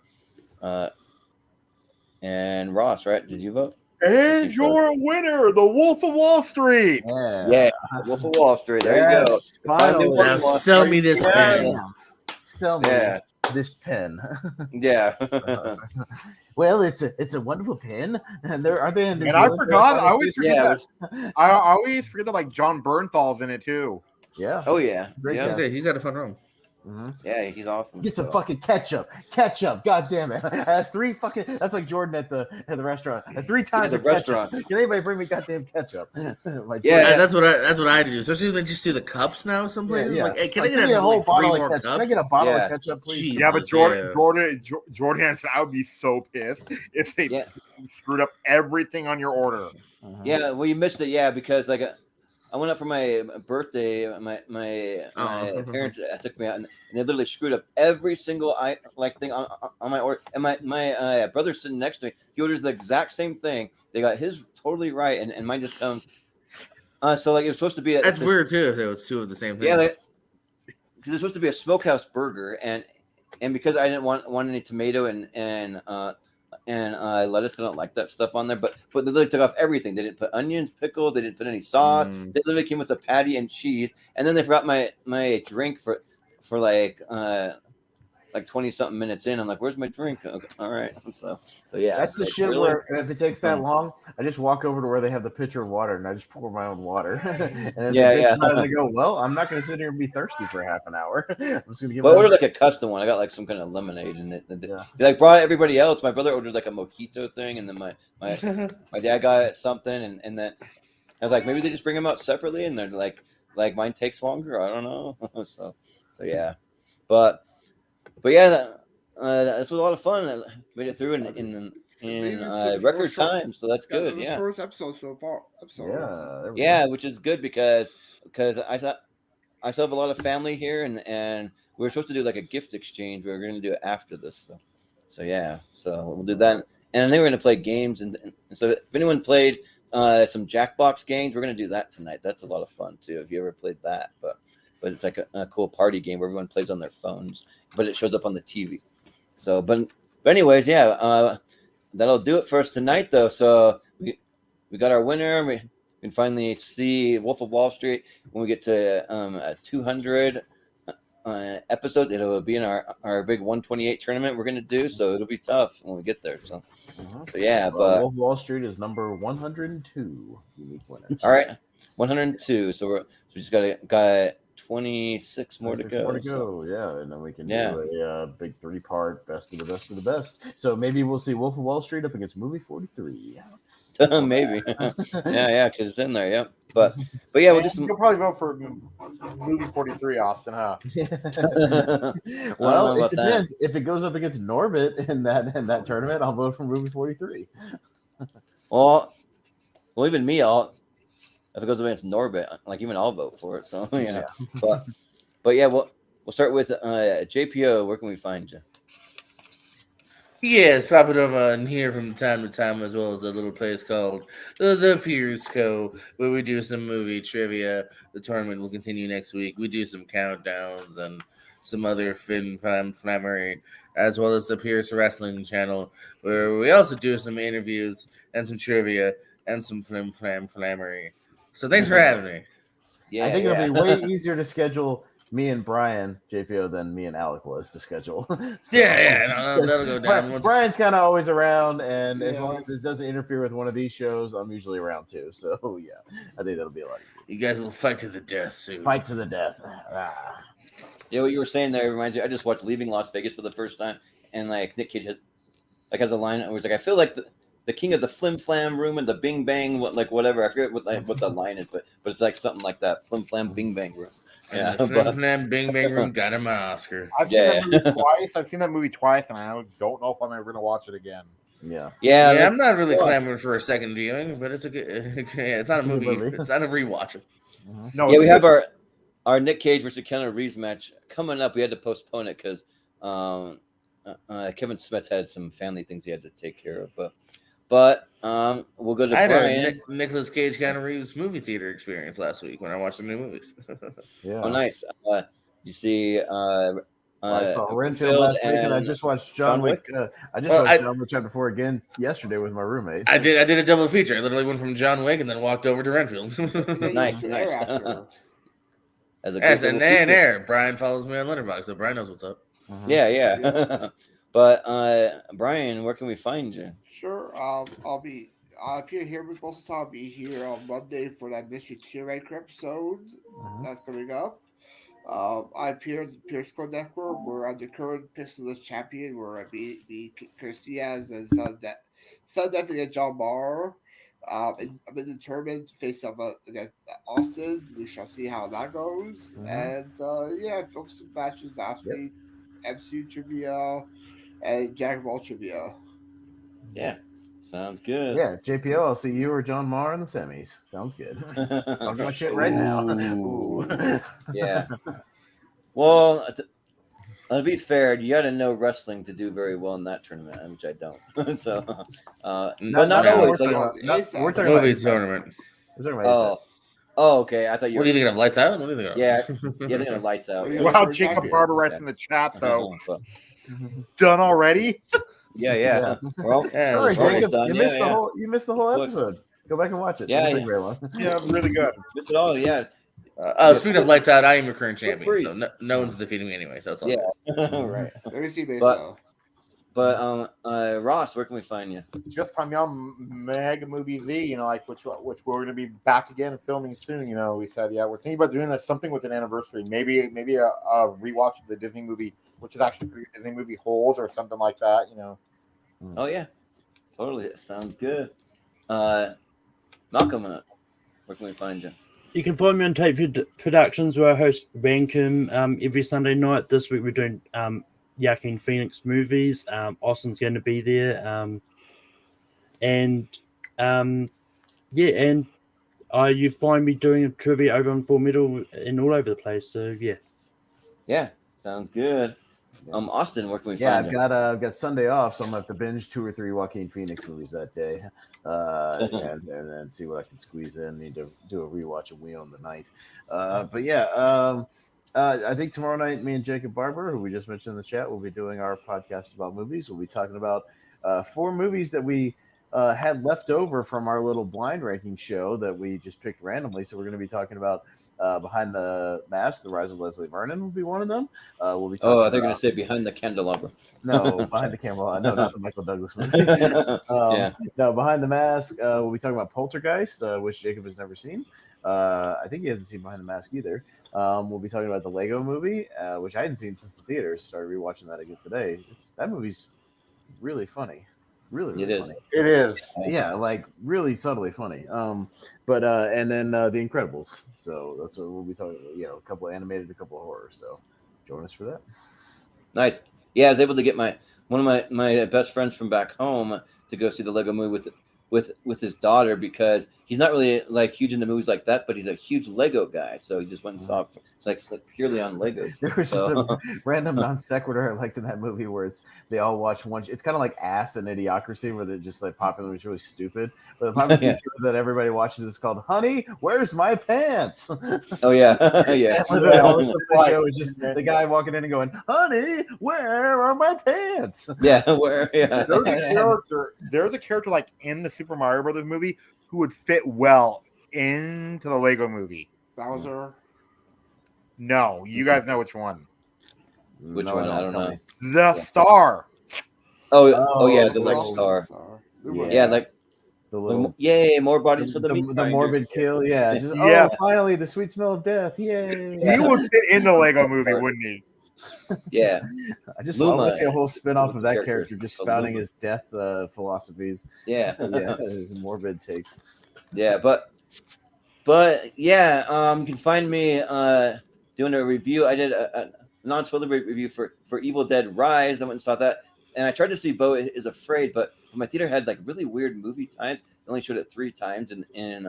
B: And Ross, right? Did you vote?
A: And your winner, the Wolf of Wall Street.
B: Yeah. Wolf of Wall Street. There you go.
C: Finally.
J: Now sell me this pen.
C: Sell me this pen.
B: Yeah.
C: Well, it's a wonderful pen, and there are they.
A: And I forgot. I always forget
B: Yeah.
A: I always forget that like John Bernthal's in it too.
C: Yeah.
B: Oh yeah.
C: Great
B: Yeah.
C: cast.
J: He's had a fun run.
B: Yeah, he's awesome.
C: Get some fucking ketchup. God damn it. That's 3 fucking. That's like Jordan at the restaurant. 3 times
B: the
C: of ketchup.
B: restaurant.
C: Can anybody bring me goddamn ketchup?
B: Yeah,
J: that's what I do. Especially when they just do the cups now. Some places like, hey, can I get
C: a whole
J: like, 3
C: bottle
J: more
C: of ketchup?
J: cups?
C: Can I get a bottle
B: Yeah.
C: of ketchup, please?
J: Jesus,
A: Yeah, but Jordan, I would be so pissed if they screwed up everything on your order.
B: Yeah, well, you missed it. Yeah, because like I went up for my birthday. My parents took me out, and they literally screwed up every single thing on my order. And my brother's sitting next to me. He orders the exact same thing. They got his totally right, and mine just comes. So like it was supposed to be.
J: That's weird too. If it was 2 of the same thing.
B: Yeah, because it's supposed to be a smokehouse burger, and because I didn't want any tomato and lettuce. I don't like that stuff on there, but they literally took off everything. They didn't put onions, pickles. They didn't put any sauce. They literally came with a patty and cheese, and then they forgot my drink for like 20 something minutes in. I'm like, where's my drink? Okay, all right, so yeah,
C: That's the shit where if it takes that long, I just walk over to where they have the pitcher of water and I just pour my own water. And I go, well, I'm not going to sit here and be thirsty for half an hour. I'm just going to give.
B: Well, I ordered like a custom one. I got like some kind of lemonade, and they like brought everybody else. My brother ordered like a mojito thing, and then my dad got something, and then I was like, maybe they just bring them out separately, and they're like mine takes longer. I don't know. so yeah, but yeah, this was a lot of fun. I made it through in record time, so that's good. Yeah,
E: first episode so far.
B: Yeah, which is good because I still have a lot of family here, and we were supposed to do like a gift exchange. We were going to do it after this, so yeah, so we'll do that, and then we're going to play games, and so if anyone played some Jackbox games, we're going to do that tonight. That's a lot of fun too. If you ever played that, but it's like a cool party game where everyone plays on their phones, but it shows up on the TV. So, but anyways, yeah, that'll do it for us tonight, though. So we got our winner. We can finally see Wolf of Wall Street when we get to 200 episodes. It'll be in our big 128 tournament we're gonna do. So it'll be tough when we get there. So yeah, but
C: Wolf of Wall Street is number 102 unique winners.
B: All right, 102. So we just got 26 more to go.
C: Yeah, and then we can do a big 3-part best of the best of the best. So maybe we'll see Wolf of Wall Street up against Movie 43.
B: Maybe. yeah, because it's in there. Yep. But yeah, we'll do some.
A: You'll probably vote for movie 43, Austin, huh?
C: Well, it depends. If it goes up against Norbit in that tournament, I'll vote for movie 43.
B: Well, even me, if it goes up against Norbit, like even I'll vote for it. So yeah. But yeah, we'll start with JPO. Where can we find you?
J: Yes, popping up on here from time to time, as well as a little place called the Piers Co, where we do some movie trivia. The tournament will continue next week. We do some countdowns and some other film flammery, as well as the Pierce Wrestling channel, where we also do some interviews and some trivia and some flammery. So thanks for having me.
C: I think it'll be way easier to schedule me and Brian JPO than me and Alec was to schedule. So,
J: that'll go down.
C: Brian's kind of always around, and as long as this doesn't interfere with one of these shows, I'm usually around too. So yeah, I think that'll be a lot easier.
J: You guys will fight to the death soon.
C: Fight to the death.
B: Yeah, what you were saying there reminds me. I just watched Leaving Las Vegas for the first time, and like Nick Cage has a line where it's like, I feel like the king of the flim flam room and the bing bang, whatever. I forget what the line is, but it's like something like that. Flim flam bing bang room.
J: Yeah, the flim flam bing bang room got him an Oscar.
A: I've seen that movie twice. I've seen that movie twice, and I don't know if I'm ever going to watch it again.
C: Yeah.
J: I'm not really clamoring for a second viewing, but it's a good. It's not a movie. It's not a rewatch.
B: No. Yeah, we have our Nick Cage versus Keanu Reeves match coming up. We had to postpone it because Kevin Smith had some family things he had to take care of. But we'll go to Brian.
J: Nicolas Cage, Keanu Reeves movie theater experience last week when I watched the new movies.
C: Yeah.
B: Oh, nice. You see,
C: I saw Renfield last week, and I just watched John Wick. I just watched John Wick Chapter 4 again yesterday with my roommate.
J: I did a double feature. I literally went from John Wick and then walked over to Renfield.
B: Nice.
J: There, Brian follows me on Letterboxd, so Brian knows what's up.
B: Yeah. But Brian, where can we find you?
E: Sure. I'll appear here with both of I'll be here on Monday for that Mystery Curator episode that's coming up. I appear at the Pierce Co Network. We're on the current Pixelist champion, where I beat Chris Diaz and Sundeath against John Barr. I'm in the tournament face off against Austin. We shall see how that goes. And I filmed some matches last week. MCU trivia and Jack of all trivia.
B: Yeah, sounds good.
C: Yeah, JPO, I'll see you or John Marr in the semis. Sounds good. Talking my shit right now.
B: Yeah. Well, to be fair, you got to know wrestling to do very well in that tournament, which I don't. So, but not always.
J: We're talking about movie tournament.
C: We're talking about
B: Oh, okay. I thought you.
J: What do you think of Lights Out? What do you think of?
B: Yeah, thinking of Lights Out.
A: Wow, Jacob Barber writes in the chat though. Done already?
B: Yeah. Well,
C: sorry, Jacob. You missed the whole episode. Go back and watch it.
B: Yeah,
A: really good.
B: Missed it all. Yeah.
J: Speaking of Lights Out, I am your current champion, so no one's defeating me anyway. So it's all
B: right.
E: Let me see,
B: But Ross, where can we find you?
A: Just find me on Mega Movie Z, which we're going to be back again and filming soon. We said, we're thinking about doing something with an anniversary, maybe a rewatch of the Disney movie, which is actually Disney movie Holes or something like that.
B: Oh yeah, totally. That sounds good. Malcolm, where can we find you?
D: You can find me on Tape Productions, where I host Bankum every Sunday night. This week we're doing Joaquin Phoenix movies. Austin's going to be there. You find me doing a trivia over on Full Metal and all over the place. So
B: yeah, sounds good. Austin, where can we find you?
C: I've got Sunday off, so I'm gonna have to binge 2 or 3 Joaquin Phoenix movies that day, and then see what I can squeeze in. Need to do a rewatch of We Own the Night, I think tomorrow night, me and Jacob Barber, who we just mentioned in the chat, will be doing our podcast about movies. We'll be talking about 4 movies that we had left over from our little blind ranking show that we just picked randomly. So we're going to be talking about Behind the Mask, The Rise of Leslie Vernon will be one of them. We'll be talking
B: they're going to say Behind the Candelabra.
C: No, Behind the Candelabra. No, not the Michael Douglas movie. No, Behind the Mask. We'll be talking about Poltergeist, which Jacob has never seen. I think he hasn't seen Behind the Mask either. We'll be talking about the Lego movie, which I hadn't seen since the theaters. Started rewatching that again today. That movie's really funny. Really
B: It is.
C: funny.
A: It is.
C: Yeah, like really subtly funny. But and then The Incredibles. So that's what we'll be talking about. You know, a couple of animated, a couple of horror. So join us for that.
B: Nice. Yeah, I was able to get one of my best friends from back home to go see the Lego movie with his daughter, because he's not really like huge into movies like that, but he's a huge Lego guy. So he just went and saw it. It's like purely on Legos.
C: There was just a random non sequitur I liked in that movie where they all watch one. It's kind of like Ass and Idiocracy, where they're just like popular. It's really stupid. But the popular TV show that everybody watches is called "Honey, Where's My Pants?"
B: Oh yeah, yeah.
C: And literally all the show is just the guy walking in and going, "Honey, where are my pants?"
B: Yeah, where? Yeah.
A: There's a character like in the Super Mario Brothers movie who would fit well into the Lego movie.
E: Bowser.
A: No, you guys know which one.
B: Which one? I don't know.
A: The Star.
B: Oh yeah, the like star. Yeah, like
C: the little
B: yay, more bodies for the meat
C: the
B: grinder.
C: morbid kill. Yeah, just
A: Yeah.
C: oh, finally the sweet smell of death. Yay!
A: He would fit in the Lego movie, wouldn't he?
B: Yeah.
C: I just
B: Luma.
C: want to see a whole spin-off of that
B: Characters.
C: character just spouting his death philosophies.
B: Yeah.
C: Yeah, his morbid takes.
B: Yeah, but yeah, you can find me doing a review. I did a non-spoiler review for Evil Dead Rise. I went and saw that, and I tried to see Bo Is Afraid, but my theater had like really weird movie times. They only showed it 3 times in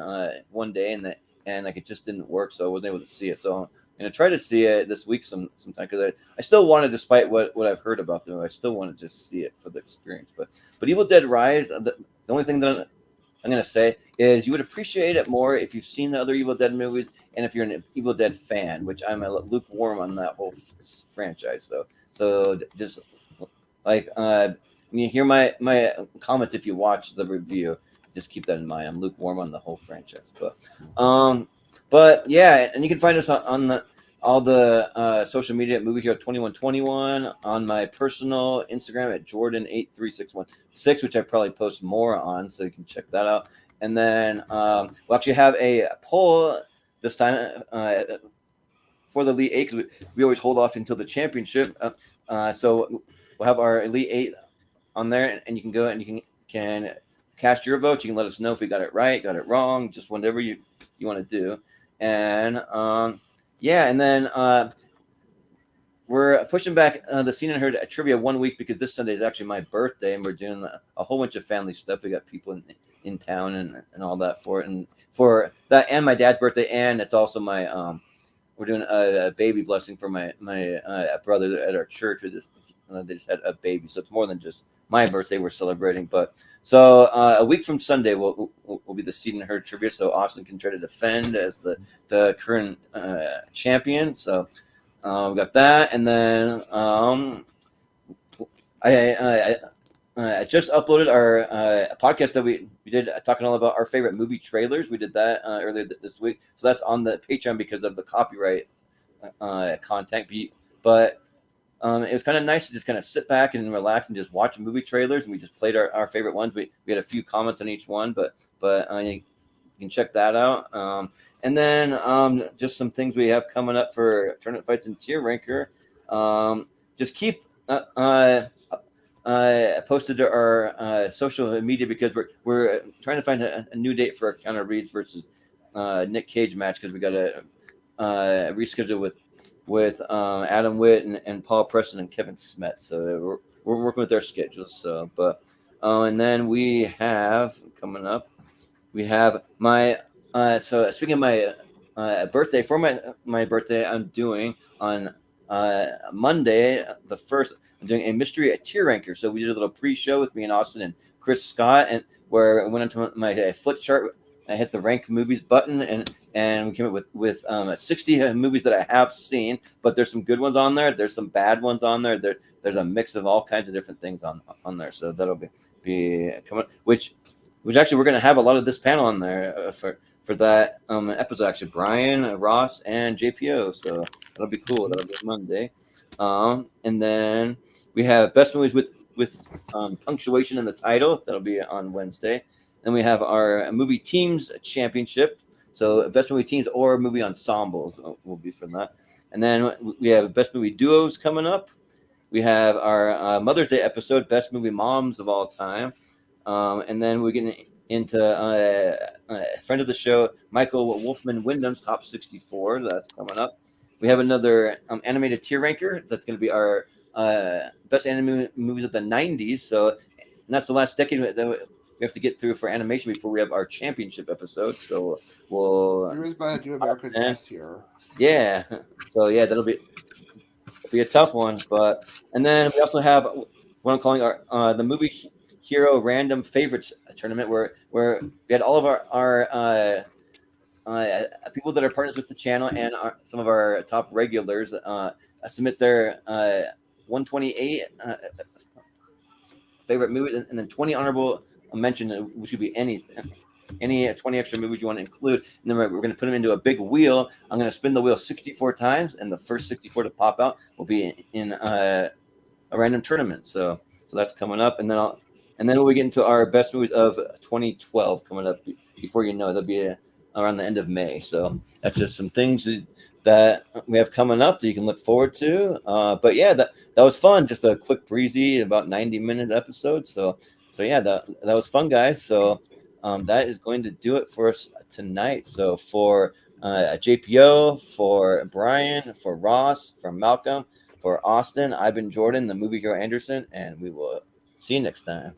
B: one day, and like it just didn't work, so I wasn't able to see it. So I'm gonna try to see it this week sometime, because I still want to, despite what I've heard about them, I still want to just see it for the experience. But Evil Dead Rise, the only thing that I'm going to say is you would appreciate it more if you've seen the other Evil Dead movies, and if you're an Evil Dead fan, which I'm a lukewarm on that whole franchise. So just like when you hear my comments, if you watch the review, just keep that in mind. I'm lukewarm on the whole franchise, but yeah, and you can find us on all the social media at Movie Hero 2121, on my personal Instagram at Jordan83616, which I probably post more on, so you can check that out. And then we'll actually have a poll this time for the Elite 8, because we always hold off until the championship. So we'll have our Elite 8 on there, and you can go and you can cast your vote. You can let us know if we got it right, got it wrong, just whatever you want to do. And yeah, and then we're pushing back the Seen and Heard trivia 1 week, because this Sunday is actually my birthday, and we're doing a whole bunch of family stuff. We got people in town and all that for it, and for that, and my dad's birthday, and it's also my we're doing a baby blessing for my brother at our church. They just had a baby, so it's more than just my birthday we're celebrating. But so a week from Sunday will be the Seed and Herd trivia, so Austin can try to defend as the current champion. So we got that, and then I just uploaded our podcast that we did talking all about our favorite movie trailers. We did that earlier this week, so that's on the Patreon because of the copyright content. But it was kind of nice to just kind of sit back and relax and just watch movie trailers, and we just played our favorite ones. We had a few comments on each one, but you can check that out. And then just some things we have coming up for Tournament Fights and Tier Ranker. Just keep posted to our social media, because we're trying to find a new date for our Counter Reads versus Nick Cage match, because we got to reschedule with Adam Witt and Paul Preston and Kevin Smet. So we're working with their schedules. So, but and then we have coming up, we have my so speaking of my birthday, for my birthday, I'm doing on Monday the 1st. I'm doing a mystery tier ranker. So we did a little pre-show with me and Austin and Chris Scott, and where I went into my flip chart. I hit the rank movies button, and we came up with 60 movies that I have seen, but there's some good ones on there. There's some bad ones on there. There's a mix of all kinds of different things on there. So that'll be coming, which actually we're going to have a lot of this panel on there for that episode. Actually, Brian, Ross, and JPO. So that'll be cool. That'll be Monday. And then we have best movies with punctuation in the title. That'll be on Wednesday. Then we have our movie teams championship. So best movie teams or movie ensembles will be from that. And then we have best movie duos coming up. We have our Mother's Day episode, best movie moms of all time. And then we're getting into a friend of the show, Michael Wolfman Wyndham's top 64. That's coming up. We have another animated tier ranker. That's going to be our best anime movies of the 90s. So, and that's the last decade that we have to get through for animation before we have our championship episode. So we'll
E: do America's Best here.
B: Yeah. So yeah, that'll be a tough one. But and then we also have what I'm calling our the movie hero random favorites tournament where we had all of our people that are partners with the channel and some of our top regulars submit their 128 favorite movies and then 20 honorable mention, which could be any 20 extra movies you want to include. And then we're going to put them into a big wheel. I'm going to spin the wheel 64 times, and the first 64 to pop out will be in a random tournament. So that's coming up, and then when we get into our best movies of 2012 coming up, before you know it, that'll be around the end of May. So that's just some things that we have coming up that you can look forward to. But yeah, that was fun. Just a quick, breezy, about 90-minute episode. So yeah, that was fun, guys. So that is going to do it for us tonight. So for JPO, for Brian, for Ross, for Malcolm, for Austin, I've been Jordan, the movie hero Anderson, and we will see you next time.